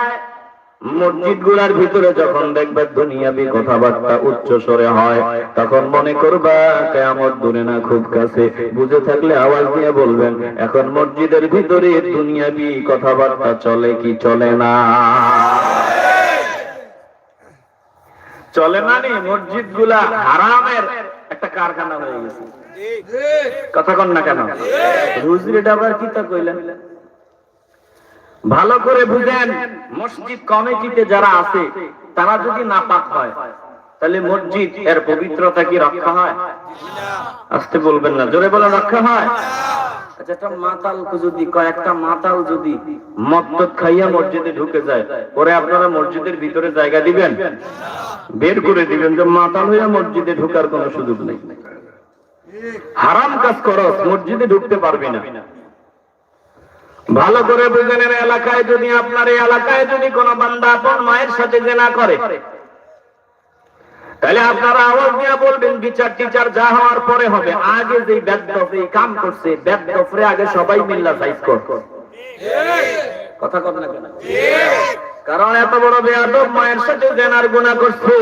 মসজিদগুলোর ভিতরে যখন দেখবে দুনিয়াবি কথাবার্তা উচ্চ স্বরে হয়, তখন মনে করবা কিয়ামত দূরে না খুব কাছে। বুঝে থাকলে আওয়াজ দিয়ে বলবেন এখন মসজিদের ভিতরে দুনিয়াবি কথাবার্তা চলে কি চলে না? চলে না নি? মসজিদগুলা হারামের একটা কারখানা হয়ে গেছে। কথা কন না কেন? হুজুরিটা আবার কি তা কইলেন? ভালো করে বুঝেন, মসজিদ কমিটিতে যারা আছে তারা যদি নাপাক হয় তাহলে মসজিদ এর পবিত্রতা কি রক্ষা হয়? আসতে বলবেন না, জোরে বলেন রক্ষা হয়। আচ্ছা, একটা মাতাল যদি কয়েকটা মাতাল যদি মদ খাইয়া মসজিদে ঢুকে যায়, পরে আপনারা মসজিদের ভিতরে জায়গা দিবেন? বের করে দিবেন যে মাতাল হইয়া মসজিদে ঢোকার কোনো সুযোগ নেই। হারাম কাজ করস, মসজিদে ঢুকতে পারবি না। ভালো করে বুঝেন, এলাকায় যদি আপনার এই এলাকায় যদি কোনো বান্দা আপন মায়ের সাথে জেনা করে, তাহলে আপনারা আওয়াজ দিয়ে বলবেন বিচার টিচার যা হওয়ার পরে হবে, আগে যে বেদ্দফ এই কাম করছে বেদ্দফরে আগে সবাই মিল্লা সাইজ কর। কথা কথা না কেন? কারণ এত বড় বেয়াদব মায়ের সাথে জেনার গুনাহ করছে।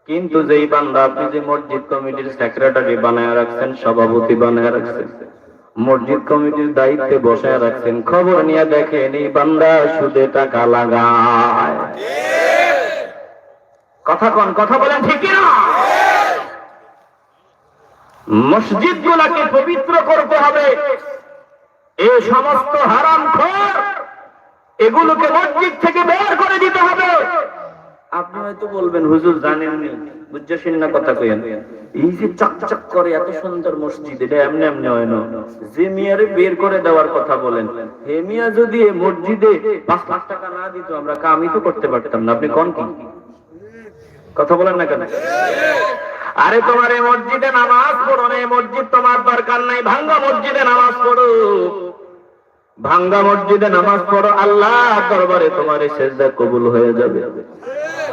কিন্তু যেই বান্দা আপনি যে মসজিদ কমিটির সেক্রেটারি বানায় রাখছেন, সভাপতি বানায় রাখছেন, মসজিদ কমিটির দায়িত্বে বসায় রাখছেন, খবর নিয়ে দেখেন এই বান্দা সুদে টাকা লাগায়। কথা কন, কথা বলেন ঠিক না? মসজিদ গুলাকে পবিত্র করতে হবে। এই সমস্ত হারামখোর এগুলোকে মসজিদ থেকে বের করে দিতে হবে। আপনি হয়তো বলবেন হুজুর জানেননি, বুঝছেন না কথা কইেন। এই যে চকচক করে এত সুন্দর মসজিদ, এটা এমনি এমনি হয় না। যে মিয়ারে বের করে দেওয়ার কথা বলেন, হে মিয়া যদি এই মসজিদে 5 লাখ টাকা না দিত আমরা কামই তো করতে পারতাম না। আপনি কোন কি কথা বলেন না কেন? আরে তোমার এই মসজিদে নামাজ পড়ো না, এই মসজিদ তোমার দরকার নাই, ভাঙ্গা মসজিদে নামাজ পড়ো। ভাঙ্গা মসজিদে নামাজ পড়ো, আল্লাহ দরবারে তোমার সেজদা কবুল হয়ে যাবে।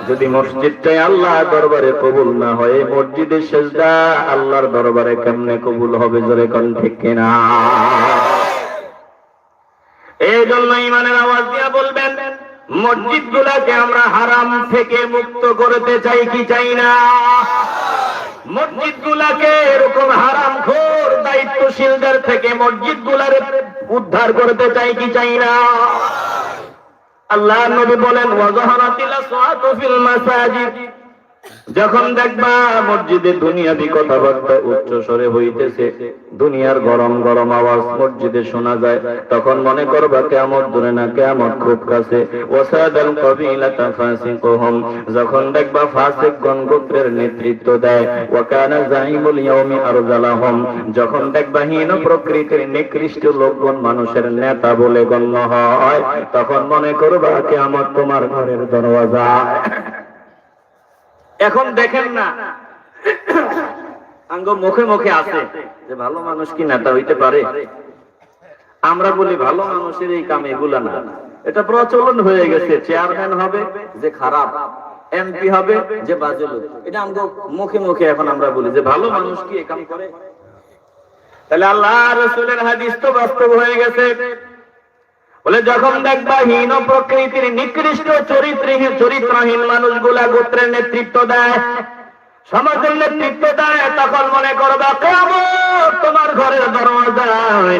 যদি মসজিদটাই আল্লাহ দরবারে কবুল না হয়, মসজিদের সেজদা আল্লাহর দরবারে কেমনে কবুল হবে? জোরে কোন ঠিক কিনা? এই জন্য ইমানের আওয়াজ দিয়া বলবেন, মসজিদ গুলাকে আমরা হারাম থেকে মুক্ত করতে চাই কি চাই না? মসজিদ গুলাকে এরকম হারামখোর দায়িত্বশীলদের থেকে মসজিদ গুলার উদ্ধার করতে চাই কি চাই না? আল্লাহ নবী বলেন, ওয়াজাহারাতিল আসওয়াতু ফিল মাসাজিদ, যখন দেখবা মসজিদে দুনিয়াবি কথাবার্তা উচ্চ স্বরে হইতেছে, দুনিয়ার গরম গরম আওয়াজ মসজিদে শোনা যায়, তখন মনে করবা কিয়ামত দূরে না, কিয়ামত খুব কাছে। ওয়াসাদাল কাবিলাতা ফাসিকুহুম, যখন দেখবা ফাসিকগণ গোত্রের নেতৃত্ব দেয়, ওয়া কানা যাইমুল ইয়াউমি আরজালাহুম, যখন দেখবা হীন প্রকৃতির নিকৃষ্ট লোকগণ মানুষের নেতা বলে গণ্য হয়, তখন মনে করবা কিয়ামত তোমার ঘরের দরওয়াজা। এখন দেখেন না, আঙ্গ মুখে মুখে আছে যে ভালো মানুষ কি নেতা হইতে পারে? আমরা বলি ভালো মানুষের এই কাম এগুলা না, এটা প্রচলন হয়ে গেছে। চেয়ারম্যান হবে যে খারাপ, এমপি হবে যে বাজে লোক, এটা আঙ্গ মুখে মুখে এখন আমরা বলি যে ভালো মানুষ কি এই কাম করে? তাহলে আল্লাহ রাসূলের হাদিস তো বাস্তব হয়ে গেছে। বলে যখন দেখবা হীন প্রকৃতির নিকৃষ্ট চরিত্রহীন মানুষগুলা গোত্রের নেতৃত্ব দেয়, সমাজের নেতৃত্ব দেয়, তখন মনে করবা কিয়ামত তোমার ঘরের দরওয়াজায়।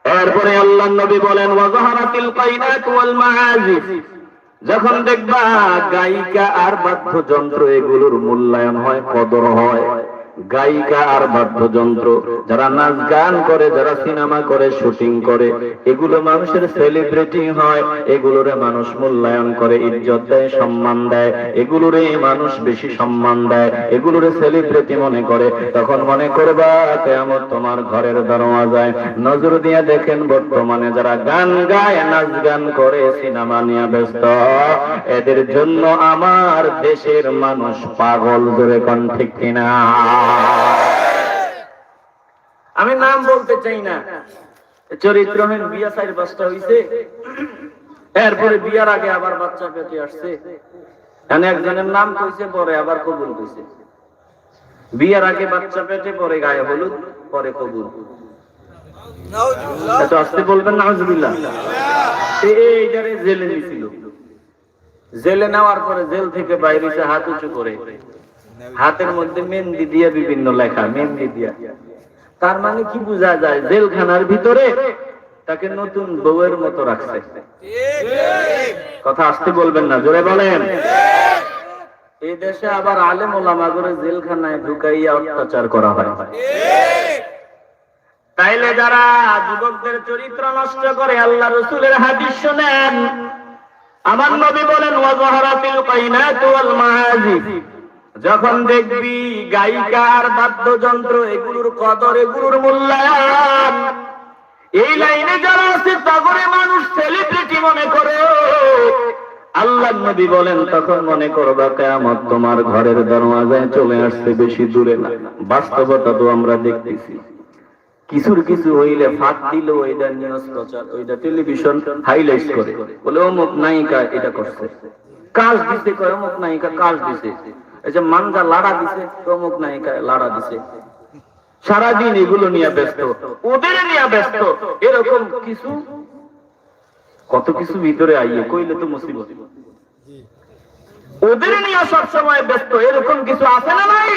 এরপরে আল্লাহর নবী বলেন, ওয়াজাহারাতিল কাইনাত ওয়াল মাআজিফ, যখন দেখবা গায়িকা আর বাদ্যযন্ত্র এগুলোর মূল্যায়ন হয়, কদর হয়। গায়িকা আর বাদ্যযন্ত্র, যারা নাচ গান করে, যারা সিনেমা করে, শুটিং করে, এগুলো মানুষের সেলিব্রিটি হয়, এগুলোরে মানুষ মূল্যায়ন করে, ইজ্জত দেয়, সম্মান দেয়, এগুলোরে মানুষ বেশি সম্মান দেয়, এগুলোরে সেলিব্রিটি মনে করে। তখন মনে করবা কিয়ামত তোমার ঘরের দরওয়াজায়। নজর দিয়ে দেখেন, বর্তমানে যারা গান গায়, নাচ গান করে, সিনেমা নিয়ে ব্যস্ত, এদের জন্য আমার দেশের মানুষ পাগল। জোরে কোন ঠিক কিনা? আমি নাম বলতে চাই না, চরিত্রহীন বিয়া 4-5টা হইছে, এরপরে বিয়ার আগে আবার বাচ্চা পেটে আসছে। এখানে একজনের নাম কইছে, পরে আবার কবুল কইছে। বিয়ার আগে বাচ্চা পেটে, পরে গায়ে হলুদ, পরে কবুল। এত আসতে বলবেন না, নাউজুবিল্লাহ। এইটারে জেলে নিছিল, জেলে নেওয়ার পরে জেল থেকে বাইরে এসে হাত উঁচু করে, হাতের মধ্যে মেহেন্দি দিয়া বিভিন্ন লেখা, মেহেন্দি দিয়া। তার মানে কি বোঝা যায়? জেলখানার ভিতরে তাকে নতুন বউয়ের মতো রাখছে। কথা আসতে বলবেন না, জোরে বলেন। এই দেশে আবার আলেম ওলামা করে জেলখানায় ঢুকাইয়া অত্যাচার করা হয়। তাইলে যারা যুবকদের চরিত্র নষ্ট করে, আল্লাহ রাসূলের হাদিস শুনেন। আমার নবী বলেন, ওয়াজাহারাতিল কাইনাত ওয়াল মাআজিফ, যখন দেখবি গায়িকা আর বাদ্যযন্ত্র এগুলোর কদর, এগুলোর মূল্যায়ন, এই লাইনে যারা আছে তাগরে মানুষ সেলিব্রিটি মনে করে, আল্লাহর নবী বলেন তখন মনে করবা কিয়ামত তোমার ঘরের দরওয়াজায় চলে আসছে, বেশি দূরে না। বাস্তবতা তো আমরা দেখতেছি। কিছুর কিছু হইলে ফাঁক দিল, ওইটা নিউজ প্রচার, ওইটা টেলিভিশন হাইলাইট করে, বলে অমুক নায়িকা এটা করছে, কাজ দিছে, কয় অমুক নায়িকা কাজ দিছে, এই যে মানজা লাড়া দিছে, অমুক নায়িকা লাড়া দিছে। সারাদিন এগুলো নিয়ে ব্যস্ত, ওদের নিয়ে ব্যস্ত, এরকম কিছু, কত কিছু ভিতরে আইয়ে কইলে তো মুসিবত। ওদের নিয়ে সবসময় ব্যস্ত, এরকম কিছু আছে না নাই?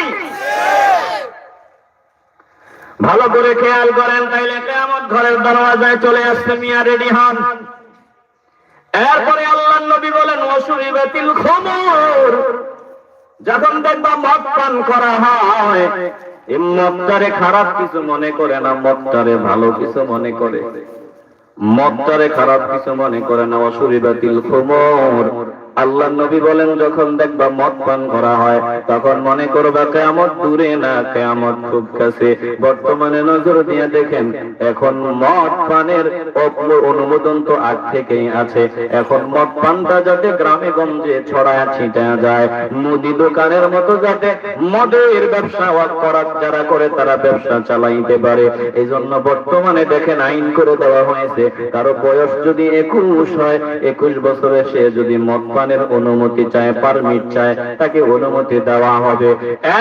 ভালো করে খেয়াল করেন, তাইলে কিয়ামত ঘরের দরওয়াজায় চলে আসছে। মিয়া রেডি হন। এরপরে আল্লাহর নবী বলেন, ওয়াশুরিবাতিল খুমুর, যখন দেখবা মদ পান করা হয়, এই মদটারে খারাপ কিছু মনে করে না, মদটারে ভালো কিছু মনে করে। মদটারে খারাপ কিছু মনে করে না। ওয়াশুরিবাতিল খুমুর, আল্লাহ নবী বলেন যখন দেখবা মদ পান করা হয় তখন মনে করবা কিয়ামত দূরে না, কিয়ামত খুব কাছে। বর্তমানে নজর দিয়ে দেখেন, এখন মদ পানের অনুমোদন তো আগ থেকেই আছে। এখন মদ পানটা যাতে গ্রামে গঞ্জে ছড়ায় ছিটা যায়, মুদি দোকানের মতো যাতে মদের ব্যবসা করার যারা করে তারা ব্যবসা চালাইতে পারে, এই জন্য বর্তমানে দেখেন আইন করে দেওয়া হয়েছে, কারো বয়স যদি 21 হয়, 21 বছরে সে যদি মদ পানের অনুমতি চায়, পারমিট চায়, তাকে অনুমতি দেওয়া হবে।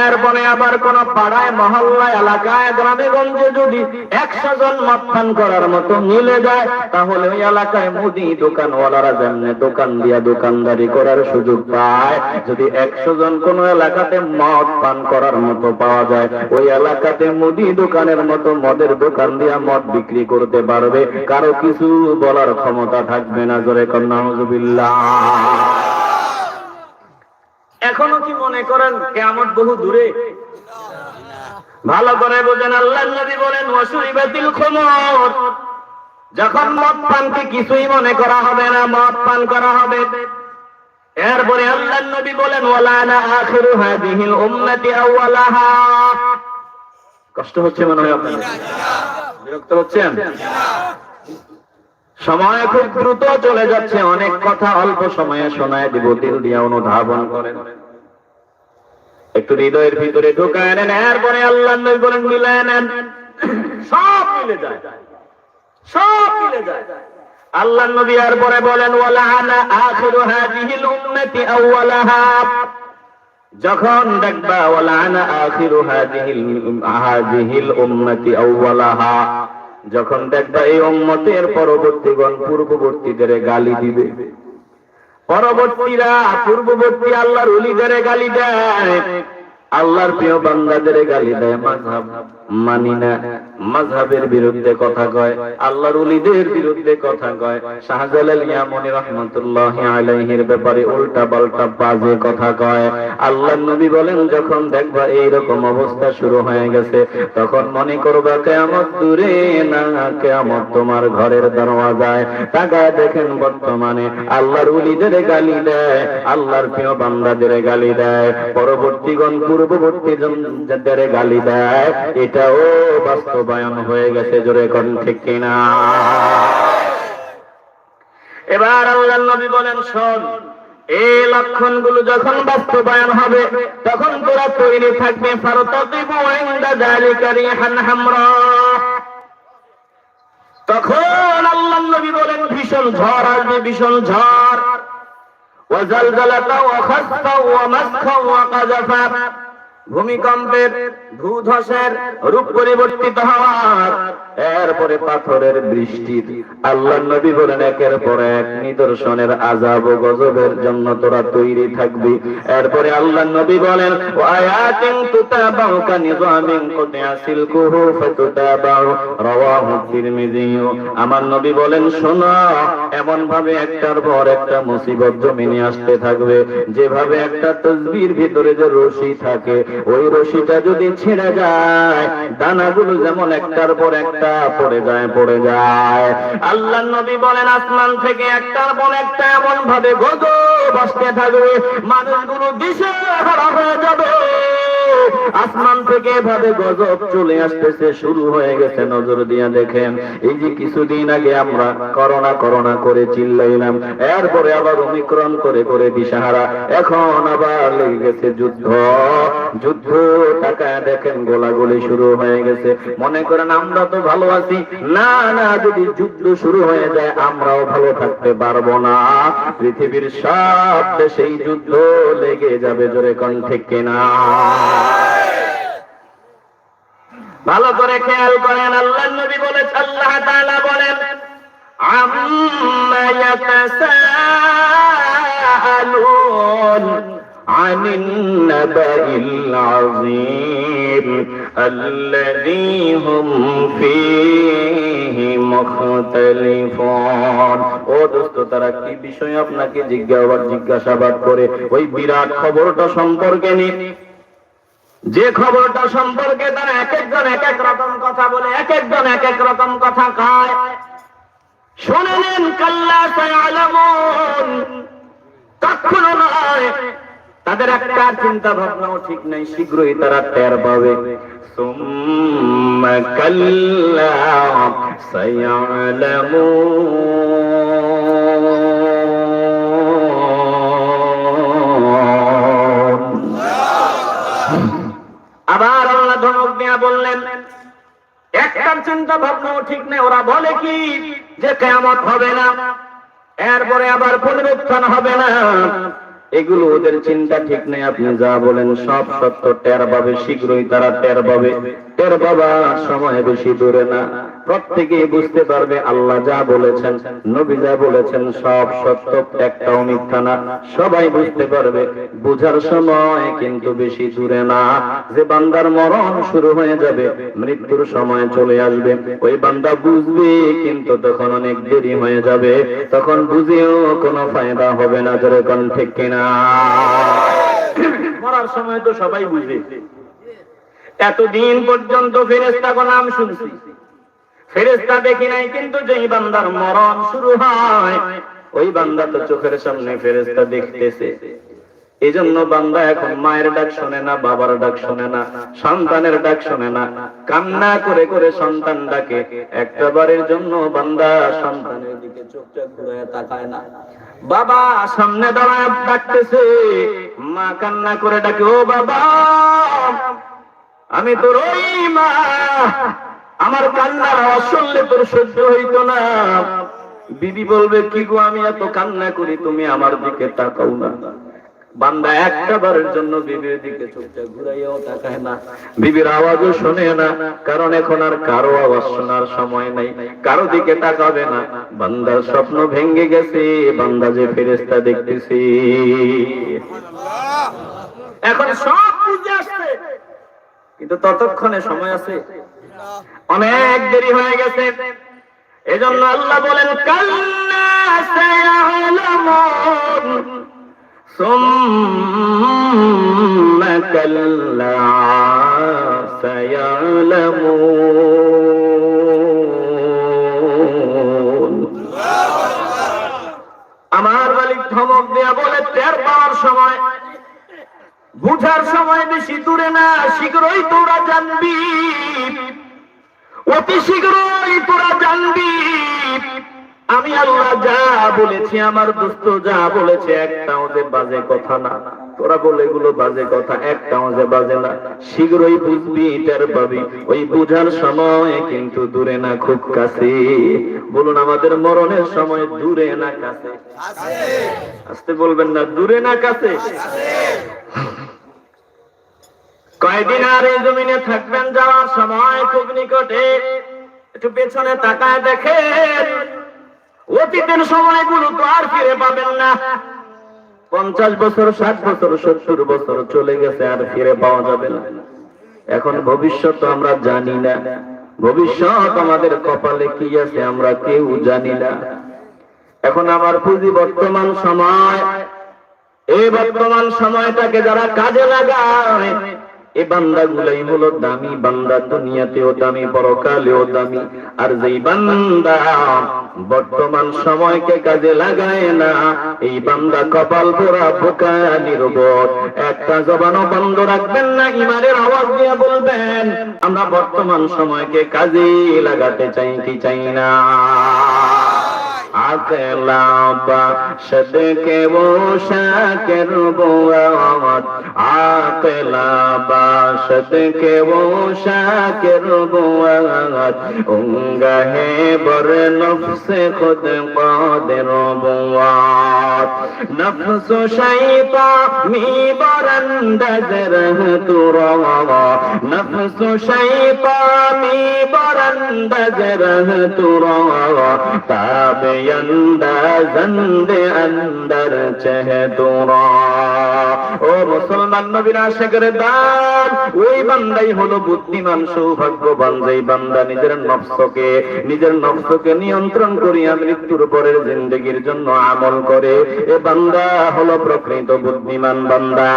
এরপরে আবার কোন পাড়ায়, মহল্লায়, এলাকায়, গ্রামে গঞ্জে যদি 100 জন মদ পান করার মতো মিলে যায়, তাহলে ওই এলাকায় মুদি দোকানওয়ালারা যেমন দোকান দিয়া দোকানদারি করার সুযোগ পায়, যদি 100 জন কোন এলাকাতে মদ পান করার মতো পাওয়া যায়, ওই এলাকাতে মুদি দোকানের মতো মদের দোকান দিয়া মদ বিক্রি করতে পারবে, কারো কিছু বলার ক্ষমতা থাকবে না। জোরে কর নাউযুবিল্লাহ। এখনো কি মনে করেন কিয়ামত বহু দূরে? ভালো করে বোঝেন, আল্লাহর নবী বলেন ওয়াশুরিবাতিল খুমুর, যখন মদ পানকে কিছুই মনে করা হবে না, মদ পান করা হবে। এরপরে আল্লাহর নবী বলেন ওয়ালানা আখিরু হাদিহিল উম্মতি আওয়ালাহা। কষ্ট হচ্ছে মনে হয় আপনাদের? বিরক্ত হচ্ছেন? সময় খুব দ্রুত চলে যাচ্ছে, অনেক কথা অল্প সময়ে শোনায় দিব, দিল দিয়ে অনুধাবন করেন, একটু হৃদয়ের ভিতরে ঢোকায় নেন। এরপরে আল্লাহর নবী বলেন মিলায় নেন, সব মিলে যায়, সব মিলে যায়। আল্লাহর নবী এরপরে বলেন ওয়ালানা আখিরু হাদিহিল উম্মতি আওয়ালাহা, যখন দেখবা ওয়ালানা আখিরু হাদিহিল উম্মতি আওয়ালাহা, যখন দেখবা এই উম্মতের পরবর্তীগণ পূর্ববর্তীদের গালি দিবে, পরবর্তীরা পূর্ববর্তী আল্লাহর ওলিদের গালি দেয়, আল্লাহর প্রিয় বান্দাদের গালি দেয়, মাযহাব মানি না, মাযহাবের বিরুদ্ধে কথা কয়, আল্লাহর ওলিদের বিরুদ্ধে কথা কয়, শাহজালাল ইয়ামানি রাহমাতুল্লাহি আলাইহির ব্যাপারে উল্টা পাল্টা বাজে কথা কয়। আল্লাহর নবী বলেন যখন দেখবা এই রকম অবস্থা শুরু হয়ে গেছে, তখন মনে করবা কিয়ামত দূরে না, কিয়ামত তোমার ঘরের দরওয়াজায়। তাকায় দেখেন বর্তমানে আল্লাহর ওলিদের গালি দেয়, আল্লাহর প্রিয় বান্দাদের গালি দেয়, পরবর্তীগণ পূর্ববর্তীদের গালি দেয়, এটাও বাস্তবায়ন হয়ে গেছে। জোরে কোন ঠিক কিনা? এবার আল্লাহর নবী বলেন শোন, এই লক্ষণগুলো যখন বাস্তবায়ন হবে তখন তোরা তৈরি থাকবে, ফারতাকিবু ইনদা যালিকা রিহান হামরা। তখন আল্লাহর নবী বলেন ভীষণ ঝড় আসবে, ভীষণ ঝড়। ওয়া জালজালাতা ওয়া খাসফা ওয়া মাসখা ওয়া কাযাফা, ভূমিকম্পের, ভূধসের, রূপ পরিবর্তিত হওয়ার, এরপরে পাথরের বৃষ্টি। আল্লাহর নবী বলেন একের পর এক নিদর্শনের আযাব ও গজবের জন্য তোরা তৈরি থাকবি। এরপরে আল্লাহর নবী বলেন ওয়ায়াতিন তুতাবাউ কানিযামিন কুতিয়া সিলকুহু ফাতুতাবাউ, রাওয়াহু তিরমিযি। আমার নবী বলেন শোনো, এমন ভাবে একটার পর একটা মুসিবত জমিনে আসতে থাকবে, যেভাবে একটা তসবির ভিতরে যে রশি থাকে, ওই রশিটা যদি ছিঁড়ে যায়, দানাগুলো যেমন একটার পর একটা পড়ে যায়, পড়ে যায়। আল্লাহর নবী বলেন আসমান থেকে একটার পর একটা এমন ভাবে গজব আসতে থাকবে, মানুষগুলো দিশেহারা হয়ে যাবে। আসমান থেকে এভাবে গজব চলে আসতেছে, শুরু হয়ে গেছে। নজর দিয়ে দেখেন, এই যে কিছুদিন আগে আমরা করোনা করোনা করে চিল্লাইলাম, এরপরে আবার ওমিক্রন করে করে দিশাহারা, এখন আবার লেগে গেছে যুদ্ধ। যুদ্ধ তাকায় দেখেন গোলাগুলি শুরু হয়ে গেছে। মনে করেন আমরা তো ভালো আছি, না না, যদি যুদ্ধ শুরু হয়ে যায় আমরাও ভালো থাকতে পারবো না। পৃথিবীর সব দেশেই যুদ্ধ লেগে যাবে। জোরে কোন ঠিক কিনা? ভালো করে খেয়াল করেন, আল্লাহর নবী বলেছেন, আল্লাহ তাআলা বলেন আম্মা ইয়াতাসাআলুন আনিন নাবাইল আযীম আল্লাযী হুম ফীহি মুখতালিফুন। ও দোস্ত, তারা কি বিষয় আপনাকে জিজ্ঞাসাবাদ করে? ওই বিরাট খবরটা সম্পর্কে নিয়ে, যে খবরটা সম্পর্কে তারা এক একজন এক এক রকম কথা বলে, এক একজন এক এক রকম কথা কয়। শুনে নেন, কাল্লা সায়ালামুন, কখনো নয়। তাদের একটা চিন্তা ভাবনাও ঠিক নাই, শীঘ্রই তারা টের পাবে। সুম্মা কাল্লা সায়ালামুন। আবার আল্লাহ ধমক দিয়া বললেন, একটা চিন্তা ভাবনাও ঠিক নেই। ওরা বলে কি যে কিয়ামত হবে না, এরপরে আবার পুনরুত্থান হবে না, এগুলো ওদের চিন্তা ঠিক নেই। আপনি যা বলেন সব সত্য, টের পাবে, শীঘ্রই তারা টের পাবে। টের পাবার সময় বেশি দূরে না, প্রত্যেকেই বুঝতে পারবে আল্লাহ যা বলেছেন, নবী যা বলেছেন সব সত্য, একটাও মিথ্যা না। সবাই বুঝতে পারবে, বুঝার সময় কিন্তু বেশি দূরে না। যে বান্দার মরণ শুরু হয়ে যাবে, মৃত্যুর সময় চলে আসবে, ওই বান্দা বুঝবে, কিন্তু তখন অনেক দেরি হয়ে যাবে। তখন বুঝেও কোনো ফায়দা হবে না। যারা কোন ঠিক কিনা? মরার সময় তো সবাই বুঝে। এতদিন পর্যন্ত ফেরেশতার নাম শুনছি, ফেরেশতা দেখি নাই, কিন্তু যেই বান্দার মরণ শুরু হয়, ওই বান্দা তো চোখের সামনে ফেরেশতা দেখতেছে। এই জন্য বান্দা এখন মায়ের ডাক শোনে না, বাবার ডাক শোনে না, সন্তানের ডাক শোনে না, কান্না করে করে সন্তান ডাকে। একটা বারের জন্য বান্দা সন্তানের দিকে চোখটা ঘুরে তাকায় না। বাবা সামনে দাঁড়ায় ডাকতেছে, মা কান্না করে ডাকে, ও বাবা, আমি তোর ওই মা, আমার কান্নার আওয়াজ শুনলে তোর সহ্য হইতো না। বিবি বলবে, কি গো, আমি এত কান্না করি, তুমি আমার দিকে তাকাও না। বান্দা একটা বারের জন্য বিবির দিকে চোখটা ঘুরাইয়াও তাকায় না, বিবির আওয়াজও শোনে না, কারণ এখন আর কারো আওয়াজ শোনার সময় নাই, কারো দিকে তাকাবে না। বান্দার স্বপ্ন ভেঙে গেছে, বান্দা যে ফেরেশতা দেখতেছে। এখন সব বুঝে আসছে, কিন্তু ততক্ষণে সময় আছে, অনেক দেরি হয়ে গেছে। এজন্য আল্লাহ বলেন, কাল্লা সায়ালামুন সুম্মা কাল্লা সায়ালামুন। আমার মালিক ধমক দেয়া বলে, টের পাওয়ার সময়, বুঝার সময় বেশি দূরে না, শীঘ্রই তোরা জানবি, অতি শীঘ্রই তোরা জানবি আমি আল্লাহ যা বলেছি, আমার দোস্ত যা বলেছে, একটাও যে বাজে কথা না। তোরা বলে এগুলো বাজে কথা, একটাও যে বাজে না। শীঘ্রই বুঝবি, টের পাবি। ওই বুঝার সময় কিন্তু দূরে না, খুব কাছে। বলুন, আমাদের মরণের সময় দূরে না কাছে? আসতে বলবেন না, দূরে না কাছে? কয়দিন আর এই জমিনে থাকবেন, যাওয়ার সময় খুব নিকটে। একটু পেছনে তাকায় দেখেন, অতীতের সময়গুলো তো আর ফিরে পাবেন না। 50 বছর, 60 বছর, 70 বছর চলে গেছে, আর ফিরে পাওয়া যাবে না। এখন ভবিষ্যৎ আমরা জানি না, ভবিষ্যৎ আমাদের কপালে কি আছে আমরা কেউ জানি না। এখন আমার পুঁজি বর্তমান সময়, এই বর্তমান সময়টাকে যারা কাজে লাগায়, এই বান্দাগুলাই হলো দামি বান্দা, দুনিয়াতেও দামি, পরকালেও দামি। আর যেই বান্দা বর্তমান সময়কে কাজে লাগায় না, এই বান্দা কপাল পোড়া, বোকা, নির্বোধ। একটা জবানও বন্ধ রাখবেন না, ঈমানের আওয়াজ দিয়ে বলবেন, আমরা বর্তমান সময়কে কাজে লাগাতে চাই কি চাই না? আকলা বাশদ কে वो शाकिर बुआत, আকলা बाशद के वो शाकिर बुआत, उंगहे बर नफ्स खुद कादिर बुआत, नफ्स शैतान मी बरंदज रह तुरा, नफ्स शैतान मी बरंदज रह तुरा, ताबे अंदर अंदर चहदुरा। ও মুসলমান নবীর আশিকের দান, ওই বান্দাই হলো বুদ্ধিমান, সৌভাগ্যবান, যেই বান্দা নিজের নফসকে নিয়ন্ত্রণ করিয়া মৃত্যুর পরের জিন্দেগির জন্য আমল করে। এ বান্দা হলো প্রকৃত বুদ্ধিমান বান্দা।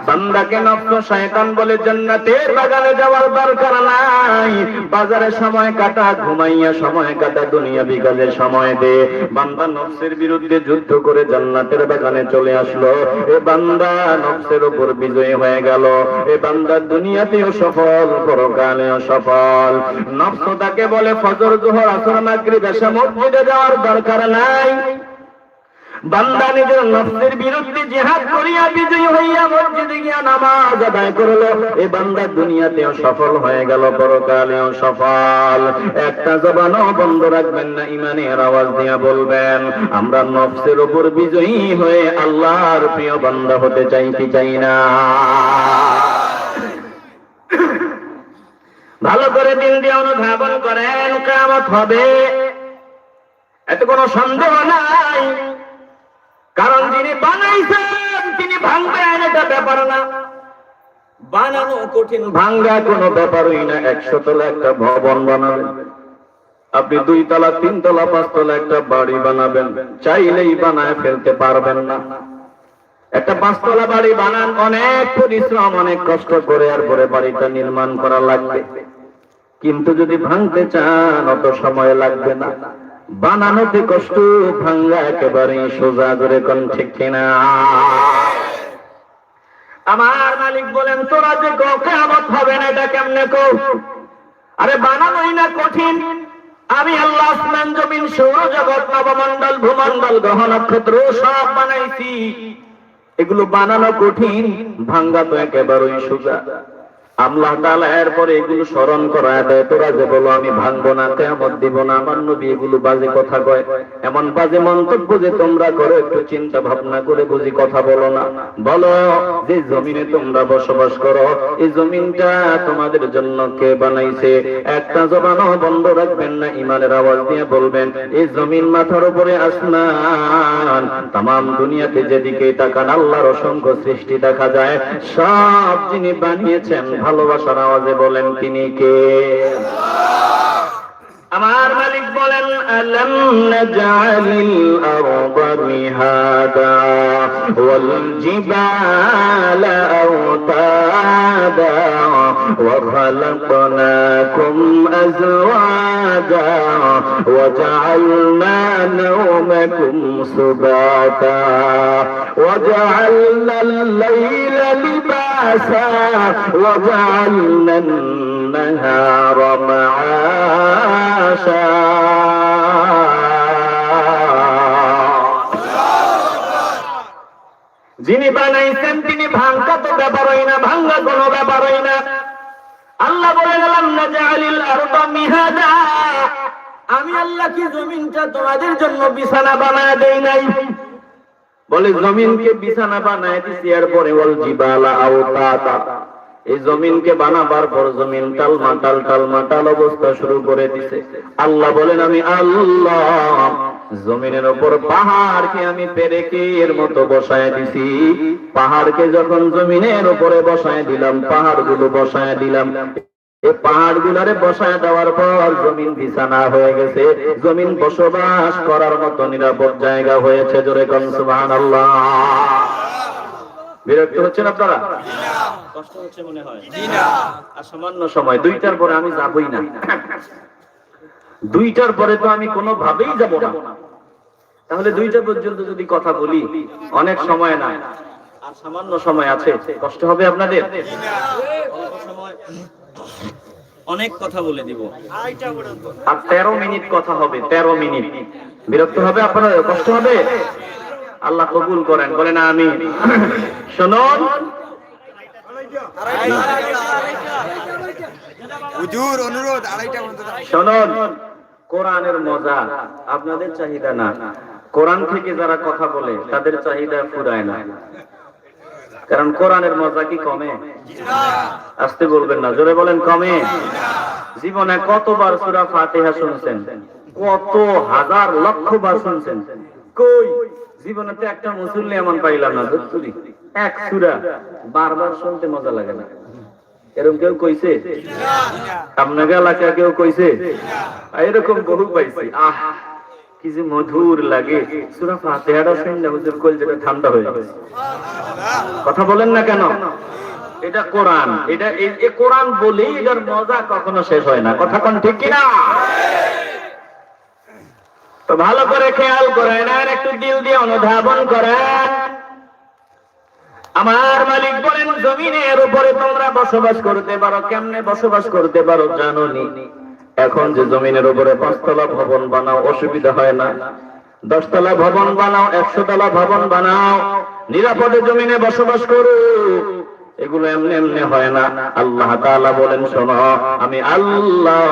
বান্দাকে নফস শয়তান বলে জান্নাতের বাগানে যাওয়ার দরকার নাই। বাজারে সময় কাটা, ঘুমাইয়া সময় কাটা, দুনিয়াবি কাজে সময় দে। বান্দা নফসের বিরুদ্ধে যুদ্ধ করে জান্নাতের বাগানে চলে আসলো। এ বান্দা নফসের উপর বিজয়ী হয়ে গেল। এ বান্দা দুনিয়াতেও সফল, পরকালেও সফল। নফস তাকে বলে ফজর, যোহর, আসর, মাগরিব, এশা মসজিদে যাওয়ার দরকার নাই। বান্দা নিজের নফসের বিরুদ্ধে জিহাদ করিয়া বিজয়ী হইয়া মসজিদে গিয়া নামাজ আদায় করলো। এই বান্দা দুনিয়াতেও সফল হয়ে গেল, পরকালেও সফল। একটা জবানও বন্ধ রাখবেন না, ঈমানের আওয়াজ দিয়া বলবেন, আমরা নফসের উপর বিজয়ী হয়ে আল্লাহর প্রিয় বান্দা হতে চাই কি চাই না? ভালো করে দিল দিয়ে অনুধাবন করেন, কিয়ামত হবে, এতে কোনো সন্দেহ নাই। কারণ যিনি বানাইছেন তিনি ভাঙবেন, এটা ব্যাপার না। বানানো কঠিন, ভাঙ্গা কোনো ব্যাপারই না। 100 তলা একটা ভবন বানাবেন, আপনি 2 তলা, 3 তলা, 5 তলা একটা বাড়ি বানাবেন, চাইলেই বানায় ফেলতে পারবেন না। একটা 5 তলা বাড়ি বানান, অনেক পরিশ্রম, অনেক কষ্ট করে আর পরে বাড়িটা নির্মাণ করা লাগবে। কিন্তু যদি ভাঙতে চান অত সময় লাগবে না। বানানোতে কষ্ট, ভাঙ্গা একেবারে সোজা। করে কোন ঠিক কিনা? আমার মালিক বলেন, তোরা যে কিয়ামত হবে না, এটা কেমনে কও? আরে বানানোই না কঠিন। আমি আল্লাহ আসমান, জমিন, সৌরজগৎ, নবমণ্ডল, ভূমণ্ডল, গ্রহ, নক্ষত্র সব বানাইছি। এগুলো বানানো কঠিন, ভাঙ্গা তো একেবারেই সোজা। আল্লাহ তাআলা এরপরে এগুলো স্মরণ করায় দেয়। তোরা যে বলো আমি ভাঙবো না, কিয়ামত দিব না, আমার নবী এগুলো বাজে কথা কয়, এমন বাজে মন্তব্য যে তোমরা করো, একটু চিন্তা ভাবনা করে বুঝি কথা বলো না। বলো, যে জমিনে তোমরা বসবাস করো, এই জমিনটা তোমাদের জন্য কে বানাইছে? একটা জবানও বন্ধ রাখবেন না, ঈমানের আওয়াজ দিয়ে বলবেন, এই জমিন, মাথার উপরে আসমান, তামাম দুনিয়াতে যেদিকে তাকান আল্লাহর অসংখ্য সৃষ্টি দেখা যায়। সব যিনি বানিয়েছেন, ভালোবাসার আওয়াজে বলেন, তিনি কে? আমার মালিক বলেন, আলাম নাজআলিল আরদা মিহাদা ওয়াল জিবালা আওতাদা ওয়া খালাকনাকুম আজওয়াজা ওয়া জাআলনা নাওমাকুম সুবাতা ওয়া জাআলনাল লাইলা লিবাসা ওয়া জাআলনান নাহারা মাআশা। যিনি বানাইছেন তিনি ভাঙ্গা তো ব্যাপারই না, ভাঙ্গা কোনো ব্যাপারই না। আল্লাহ বলে গেলাম, নাজআলিল আরদা মিহাদা, আমি আল্লাহ কি জমিনটা তোমাদের জন্য বিছানা বানায় দেই নাই? বলে জমিনকে বিছানা বানায় দিছি, এরপরে ওয়াল জিবালা আওতাদা, এই জমিনকে বানাবার পর জমিন টালমাটাল টালমাটাল অবস্থা শুরু করে দিছে। আল্লাহ বলেন, আমি আল্লাহ জমিনের উপর পাহাড়কে আমি পেরেকের মতো বসায় দিছি। পাহাড়কে যখন জমিনের উপরে বসায় দিলাম, পাহাড়গুলো বসায় দিলাম, এই পাহাড়গুলারে বসায় দেওয়ার পর জমিন বিছানা হয়ে গেছে, জমিন বসবাস করার মতো নিরাপদ জায়গা হয়েছে। জোরে কোন সুবহানাল্লাহ। বিরক্ত হচ্ছেন আপনারা? কষ্ট হচ্ছে মনে হয়? আর সামান্য সময়, 2টার পরে আমি যাবই না। 2টার পরে তো আমি কোনোভাবেই যাব না। তাহলে 2টা পর্যন্ত যদি কথা বলি, অনেক সময় না, আর সামান্য সময় আছে, কষ্ট হবে আপনাদের? অনেক কথা বলে দিব, আর 13 মিনিট কথা হবে, 13 মিনিট। বিরক্ত হবে আপনারা? কষ্ট হবে? আল্লাহ কবুল করেন, বলেন আমিন। শুনুন, হুজুর অনুরোধ, শুনুন, কোরআনের মজা আপনাদের চাহিদা না। কোরআন থেকে যারা কথা বলে তাদের চাহিদা ফুরায় না। কারণ কোরআনের মজা কি কমে? আসতে বলবেন না, জোরে বলেন, কমে? জীবনে কতবার সূরা ফাতিহা শুনছেন? কত হাজার লক্ষ বার শুনছেন? কই জীবনে তো একটা মুসল্লি এমন পাইলাম না, যতটুকু এক সূরা বারবার শুনতে মজা লাগে না। এরকম কেউ কইছে? আপনাকে এলাকা কেউ কইছে? এরকম বহু পাইছি। আহ, কি যে মধুর লাগে সূরা ফাতিহাটা শুনলে হুজুর কলজেটা ঠান্ডা হয়ে যায়। কথা বলেন না কেন? এটা কোরআন, এটা এই কোরআন বলেই এটার মজা কখনো শেষ হয় না। কথা কোন ঠিক কিনা? তো ভালো করে খেয়াল করেন আর একটু দিল দিয়ে অনুধাবন করেন। আমার মালিক বলেন জমিনের উপরে তোমরা বসবাস করতে পারো। কেমনে বসবাস করতে পারো জানো নি? এখন যে জমিনের উপরে 5 তলা ভবন বানাও অসুবিধা হয় না, 10 তলা ভবন বানাও, 100 তলা ভবন বানাও, নিরাপদে জমিনে বসবাস করো। এগুলো এমনি এমনি হয় না। আল্লাহ তাআলা বলেন শোনো, আমি আল্লাহ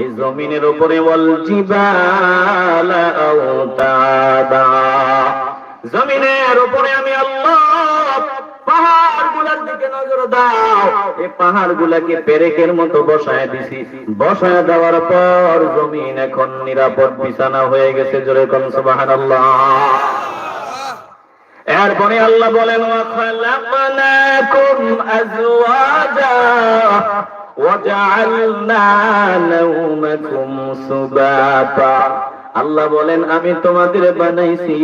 এই জমিনের উপরে ওয়াল জিবালা আওতাদা, জমিনের উপরে আমি আল্লাহ পাহাড়গুলোর দিকে নজর দাও। এই পাহাড়গুলোকে পেরেকের মতো বসায় দিছি। বসায় দেওয়ার পর জমিন এখন নিরাপদ বিছানা হয়ে গেছে। জোরে কোন সুবহানাল্লাহ। এরপরে আল্লাহ বলেন ওয়া খালাকনাকুম আজওয়াজা ওয়া জাআলনা নাওমাকুম সুবাতা। আল্লাহ বলেন আমি তোমাদের বানাইছি,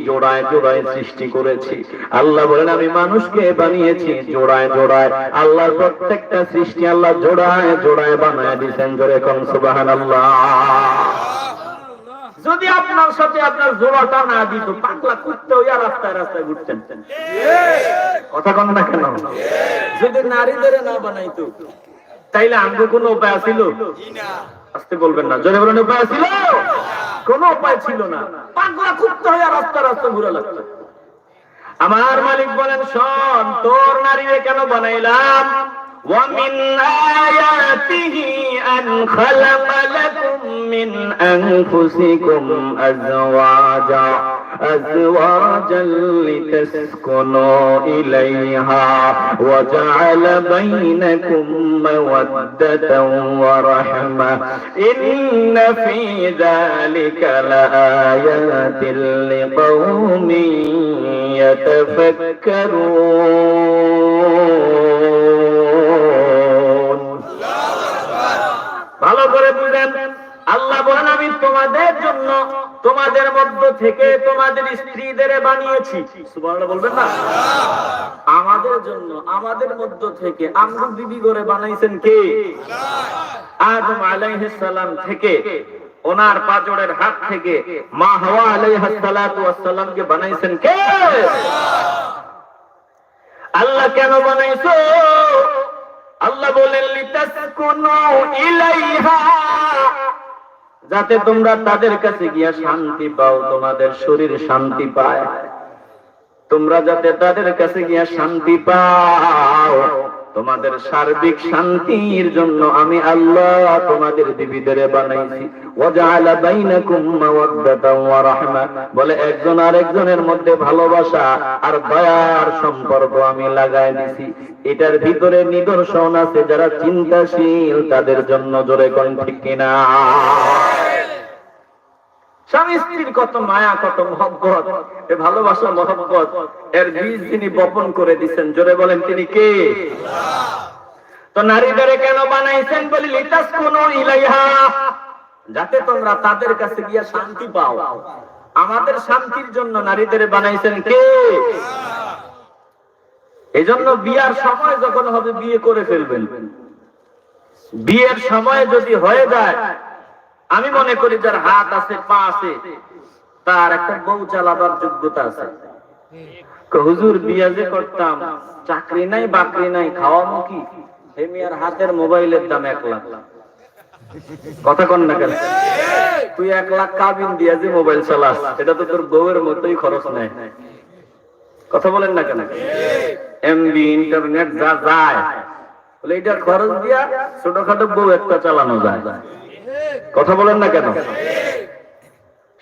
জোড়ায় জোড়ায় সৃষ্টি করেছি। আল্লাহ বলেন আমি মানুষকে বানিয়েছি জোড়ায় জোড়ায়। আল্লাহর প্রত্যেকটা সৃষ্টি আল্লাহ জোড়ায় জোড়ায় বানায় দিয়েছেন। জোরে কোন সুবহানাল্লাহ। যদি আপনার সাথে আপনার জোড়াটা না দিত, পাগলা কুত্তে হইয়া রাস্তায় রাস্তায় ঘুরতেন। কথা কন না কেন? যদি নারীদের না বানাইতো তাইলে আমাদের কোনো উপায় ছিল? আসতে বলবেন না, জোরে বলেন উপায় ছিল? কোনো উপায় ছিল না। পাগলা কুত্তে হইয়া রাস্তা রাস্তা ঘুরে লাগতো। আমার মালিক বলেন শোন, তোর নারীরে কেন বানাইলাম? وَمِنْ آيَاتِهِ أَنْ خَلَقَ لَكُم مِّنْ أَنفُسِكُمْ أَزْوَاجًا لِتَسْكُنُوا إِلَيْهَا وَجَعَلَ بَيْنَكُم مَّوَدَّةً وَرَحْمَةً إِنَّ فِي ذَلِكَ لَآيَاتٍ لِقَوْمٍ يَتَفَكَّرُونَ। ভালো করে বুঝেন, আল্লাহ বলেন আমি তোমাদের জন্য তোমাদের মধ্য থেকে তোমাদের স্ত্রীদের বানিয়েছি। সুবহানাল্লাহ বলবেন না? আমাদের জন্য আমাদের মধ্য থেকে আমগো বিবি করে বানাইছেন কে? আদম আলাইহিস সালাম থেকে, ওনার পাঁজরের হাত থেকে মা হাওয়া আলাইহিস সালাতু ওয়াস সালামকে বানাইছেন কে? আল্লাহ কেন বানাইছো? আল্লাহ বলেন লিতাসকুনু ইলাইহা, যাতে তোমরা তাদের কাছে গিয়া শান্তি পাও, তোমাদের শরীর শান্তি পায়। তোমরা যাতে তাদের কাছে গিয়া শান্তি পাও, তোমাদের সার্বিক শান্তির জন্য আমি আল্লাহ তোমাদের বিবিদের বানাইছি। ওয়াজআলা বাইনাকুম মাওয়াদ্দাতাও ওয়া রাহমা, বলে একজন আরেকজনের মধ্যে ভালোবাসা আর দয়ার সম্পর্ক আমি লাগাই দিছি। এটার ভিতরে নিদর্শন আছে যারা চিন্তাশীল তাদের জন্য। জোরে কোন ঠিক কিনা? স্বামী স্ত্রীর কত মায়া, কত মহব্বত, এই ভালোবাসা মহব্বত এর বীজ তিনি বপন করে দিচ্ছেন। জোরে বলেন তিনি কে? তো নারীদের কেন বানাইছেন? বলি লিতাসকুনু ইলাইহা, যাতে তোমরা তাদের কাছে গিয়া শান্তি পাও। আমাদের শান্তির জন্য নারীদের বানাইছেন কে? এজন্য বিয়ার সময় যখন হবে বিয়ে করে ফেলবেন। বিয়ের সময় যদি হয়ে যায়, আমি মনে করি যার হাত আছে পা আছে তার একটা বউ চালাবার যোগ্যতা আছে। হুজুর বিয়া যে করতাম, চাকরি নাই বাকরি নাই, খাওয়াবো কি? এই মিয়ার হাতের মোবাইলের দাম 1 লাখ। কথা কন না কেন? তুই 1 লাখ কাবিন দিয়া যে মোবাইল চালাস, এটা তো তোর বউয়ের মতোই খরচ নেয়। কথা বলেন না কেন? এমবি ইন্টারনেট যা যায়, বলে এটার খরচ দিয়া ছোটখাটো বউ একটা চালানো যায়। কথা বলেন না কেন?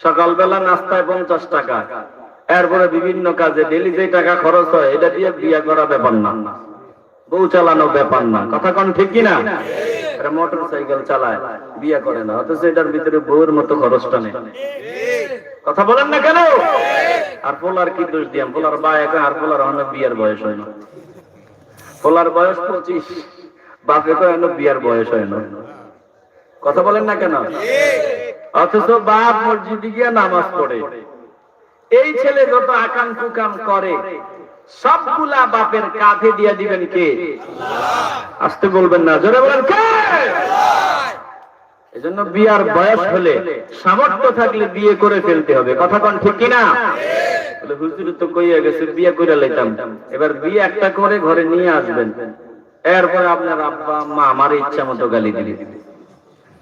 সকালবেলা নাস্তায় 50 টাকা, এরপরে বিভিন্ন কাজে ডেলি যে টাকা খরচ হয় এটা দিয়ে বিয়ে করা ব্যাপার না, বউ চালানো ব্যাপার না। কথা কোন ঠিক কিনা? মোটর সাইকেল চালায়, বিয়ে করে না, অথচ এটার ভিতরে বউয়ের মতো খরচটা নেই। কথা বলেন না কেন? আর পোলার কি দোষ দিয়াম? পোলার বা একা, আর পোলার অনেক বিয়ের বয়স হয় না। পোলার বয়স 25, বাপে তো এখনো বিয়ের বয়স হয় না। কথা বলেন না কেন? অথচ বাপ মসজিদে গিয়ে নামাজ পড়ে। এই ছেলে যত আকাম কুকাম করে সবগুলা বাপের কাঁধে দিয়ে দিবেন কে? আসতে বলবেন না, জোরে বলেন কে? এজন্য বিয়ার বয়স হলে সামর্থ্য থাকলে বিয়ে করে ফেলতে হবে। কথা কোন ঠিক কিনা? বলে হুজুর তো কইয়া গেছে বিয়ে করে লইতাম, এবার বিয়ে একটা করে ঘরে নিয়ে আসবেন, এরপর আপনার আব্বা আম্মা আমার ইচ্ছা মতো গালি দিবে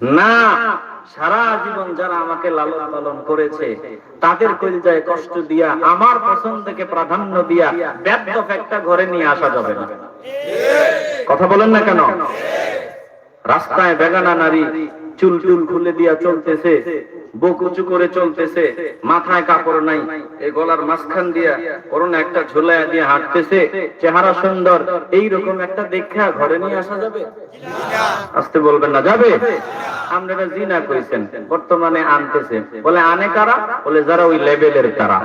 না। সারা জীবন যারা আমাকে লালন পালন করেছে তাদের কলিজায় কষ্ট দিয়া আমার পছন্দকে প্রাধান্য দিয়া বেদব একটা ঘরে নিয়ে আসা যাবে না। কথা বলেন না কেন? রাস্তায় বেগানা নারী চুল টুল খুলে দিয়া চলতেছে, বুক উঁচু করে চলতেছে, মাথায় কাপড় নাই, এই গলার মাঝখান দিয়া করোনা একটা ঝুলাইয়া দিয়ে হাঁটতেছে, চেহারা সুন্দর, এইরকম একটা দেখা ঘরে নিয়ে আসা যাবে? আসতে বলবেন না, যাবে? আপনারা জিনা কইছেন, বর্তমানে আনতেছে, বলে আনে কারা? বলে যারা ওই লেভেলের তারা।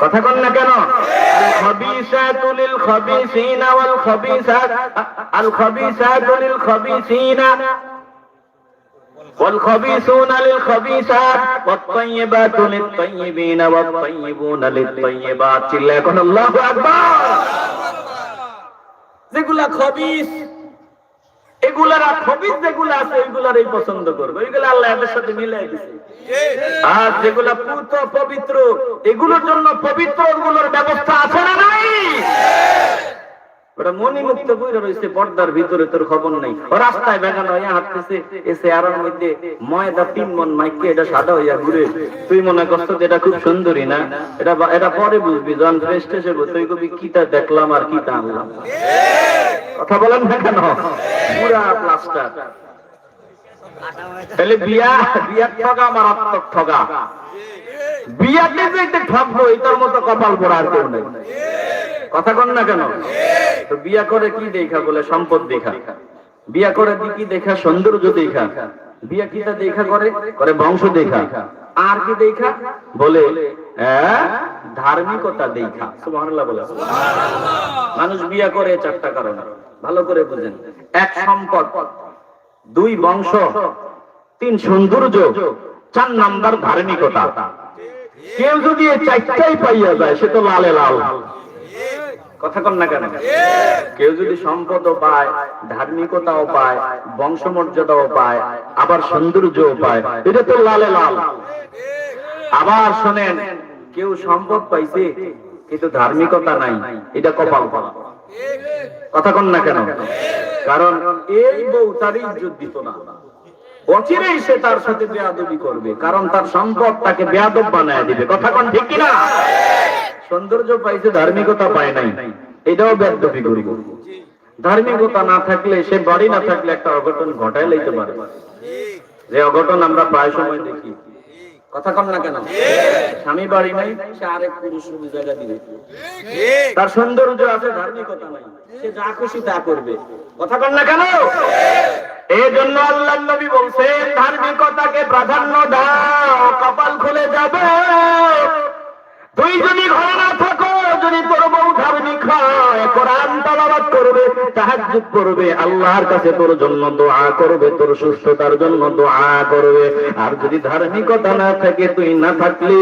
কথা কন না কেন? الخبيثات للخبيثين والخبيثات الخبيثات للخبيثين والخبيثون للخبيثات والطيبات للطيبين والطيبون للطيبات চিল্লায় কোন আল্লাহু আকবার। যেগুলা খবিস, এগুলার খবিস যেগুলা আছে ওইগুলারই পছন্দ করবে, ওইগুলা আল্লাহ এদের সাথে মিলাই দিয়েছে। আর যেগুলা পুত পবিত্র, এগুলোর জন্য পবিত্র ওগুলোর ব্যবস্থা আছে না নাই? ওটা মনিমুক্ত বইরা রয়েছে পর্দার ভিতরে, তোর খবর নাই। ও রাস্তায় বেগান হইয়া হাঁটতেছে, এসে আর মধ্যে ময়দা 3 মণ মাইকে এটা সাদা হইয়া ঘুরে, তুই মনে করছ এটা খুব সুন্দরী না? এটা পরে বুঝবি, যখন ফ্রেশ টেসে তুই কবি কিটা দেখলাম আর কিটা আনলাম। কথা বলেন না কেন? পুরা প্লাস্টার। তাহলে বিয়া ঠগা মারাত্মক ঠগা। বিয়াতে যে ঠকবো এটার মতো কপাল পড়া আর কেউ নেই। কথা কন না কেন? তো বিয়া করে কি দেখা? বলে সম্পদ দেখা। বিয়া করে কি দেখা? সৌন্দর্য দেখা। বিয়া কিটা দেখা করে বংশ দেখা। আর কি দেখা? বলে ধার্মিকতা দেখা। সুবহানাল্লাহ বলে। মানুষ বিয়া করে 4টা কারণ, ভালো করে বুঝেন। 1 সম্পদ, 2 বংশ, 3 সৌন্দর্য, 4 নাম্বার ধার্মিকতা। কেউ যদি এই 4টাই পাইয়া যায় সে তো লালে লাল। কথা কন না কেন? কেউ যদি সম্পদও পায়, ধার্মিকতাও পায়, বংশমর্যাদাও পায়, আবার সৌন্দর্যও পায়, এটা তো লালে লাল। আবার শোনেন, কেউ সম্পদ পাইছে কিন্তু ধার্মিকতা নাই, এটা কপাল পড়া। কথা কন না কেন? কারণ এই বউ তার ইজ্জত দিত না, অচিরেই সে তার সাথে বেয়াদবি করবে, কারণ তার সম্পদ তাকে বেয়াদব বানায় দিবে। কথা কন ঠিক কিনা? সৌন্দর্য পাইছে, ধার্মিকতা পায় নাই, এটাও বেয়াদবি করবে। ধার্মিকতা না থাকলে, সে বাড়ি না থাকলে একটা অঘটন ঘটায় লইতে পারে, যে অঘটন আমরা প্রায় সময় দেখি। কথা কন না কেন? স্বামী বাড়ি নাই, সে আরেক পুরুষ জায়গা দিবে। তার সৌন্দর্য আছে, ধার্মিকতা নাই, সে যা খুশি তা করবে। কথা কন না কেন? এই জন্য আল্লাহর নবী বলছেন, ধার্মিকতাকে প্রাধান্য দাও, কপাল খুলে যাবে। তুই যদি ঘরে না থাকো, যদি তোর বউ ধার্মিক হয়, কোরআন তেলাওয়াত করবে, তাহাজ্জুদ করবে, আল্লাহর কাছে তোর জন্য দোয়া করবে, তোর সুস্থতার জন্য দোয়া করবে। আর যদি ধার্মিকতা না থাকে, তুই না থাকলে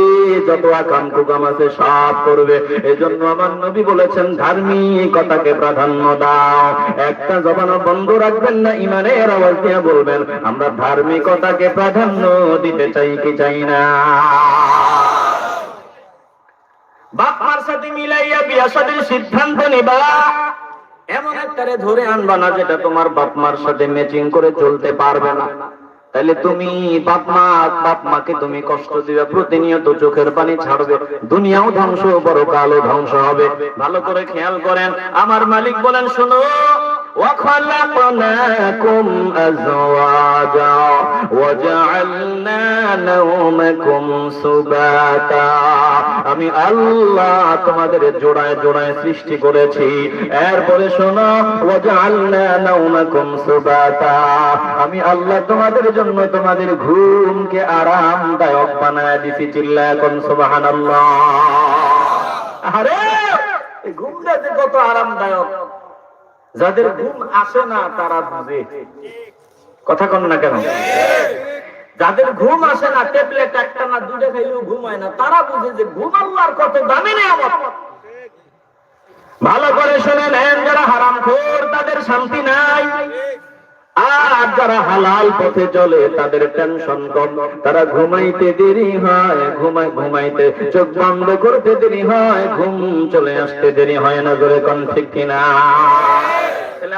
যত আকাম কুকাম আছে সব করবে। এজন্য আমার নবী বলেছেন, ধার্মিকতাকে প্রাধান্য দাও। একটা জবানও বন্ধ রাখবেন না, ইমানের আওয়াজ দিয়ে বলবেন, আমরা ধার্মিকতাকে প্রাধান্য দিতে চাই কি চাই না? বাপ মার সাথে মিলাইয়া বিয়া শাদীর সিদ্ধান্ত নিবা, এমন একটারে ধরে আনবা না যেটা তোমার বাপ মার সাথে ম্যাচিং করে চলতে পারবে না। তাহলে তুমি বাপ মাকে তুমি কষ্ট দিবে, প্রতিনিয়ত চোখের পানি ছাড়বে, দুনিয়াও ধ্বংস, পরকালও ধ্বংস হবে। ভালো করে খেয়াল করেন, আমার মালিক বলেন, শোনো, وخلقناكم أزواجا وجعلنا نومكم سباتا। আমি আল্লাহ তোমাদের জোড়ায় জোড়ায় সৃষ্টি করেছি। এরপরে শোনো, وجعلنا نومكم سباتا, আমি আল্লাহ তোমাদের জন্য তোমাদের ঘুমকে আরামদায়ক বানায় দিয়েছি। চিল্লায় কোন সুবহানাল্লাহ। আরে এই ঘুমটা যে কত আরামদায়ক, যাদের ঘুম আসে না তারা বুঝে। কথা কন না কেন? যাদের ঘুম আসে না, ট্যাবলেট একটা না 2টা খাইলেও ঘুম হয় না, তারা বুঝে যে ঘুম আল্লাহর কত দামি নিয়ামত। ভালো করে শুনেন, যারা হারামখোর তাদের শান্তি নাই, আর যারা হালাল পথে চলে তাদের টেনশন কম, তারা ঘুমাইতে দেরি হয়, ঘুমাইতে চোখ বন্ধ করতে দেরি হয়, ঘুম চলে আসতে দেরি হয় না। জোরে কোন ঠিক কিনা?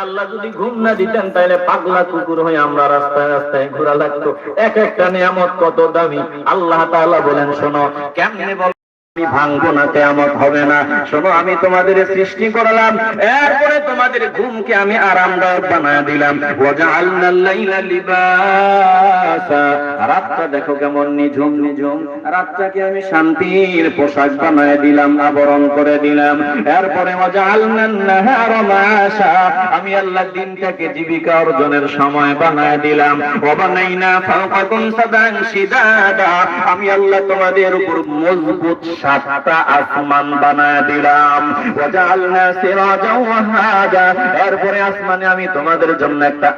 আল্লাহ যদি ঘুম না দিতেন তাহলে পাগলা কুকুর হয়ে আমরা রাস্তায় রাস্তায় ঘোরা লাগতো। এক একটা নিয়ামত কত দামি। আল্লাহ তাআলা বলেন, শোনো কেমনে বল আমি ভাঙবো না, কিয়ামত হবে না। শোনো, আমি তোমাদের সৃষ্টি করলাম, এরপরে তোমাদের ঘুমকে আমি আরামদায়ক বানায় দিলাম। ওয়াজআলনাল লাইলা লিবাসা, রাতটা দেখো কেমন নিঝুম নিঝুম, রাতটাকে আমি শান্তির পোশাক বানায় দিলাম, আবরণ করে দিলাম। এরপরে ওয়াজআলনান নাহারা মাআশা, আমি আল্লাহ দিনটাকে জীবিকা অর্জনের সময় বানায় দিলাম। ওয়া বানাইনা ফাওকাকুম সাবান শিদাদা, আমি আল্লাহ তোমাদের উপর মজবুত 7টা আসমান বানায় দিলাম। ওয়াজআলনা সিরাজাও ওয়াহাদা, এরপরে আসমানে আমি তোমাদের জন্য একটা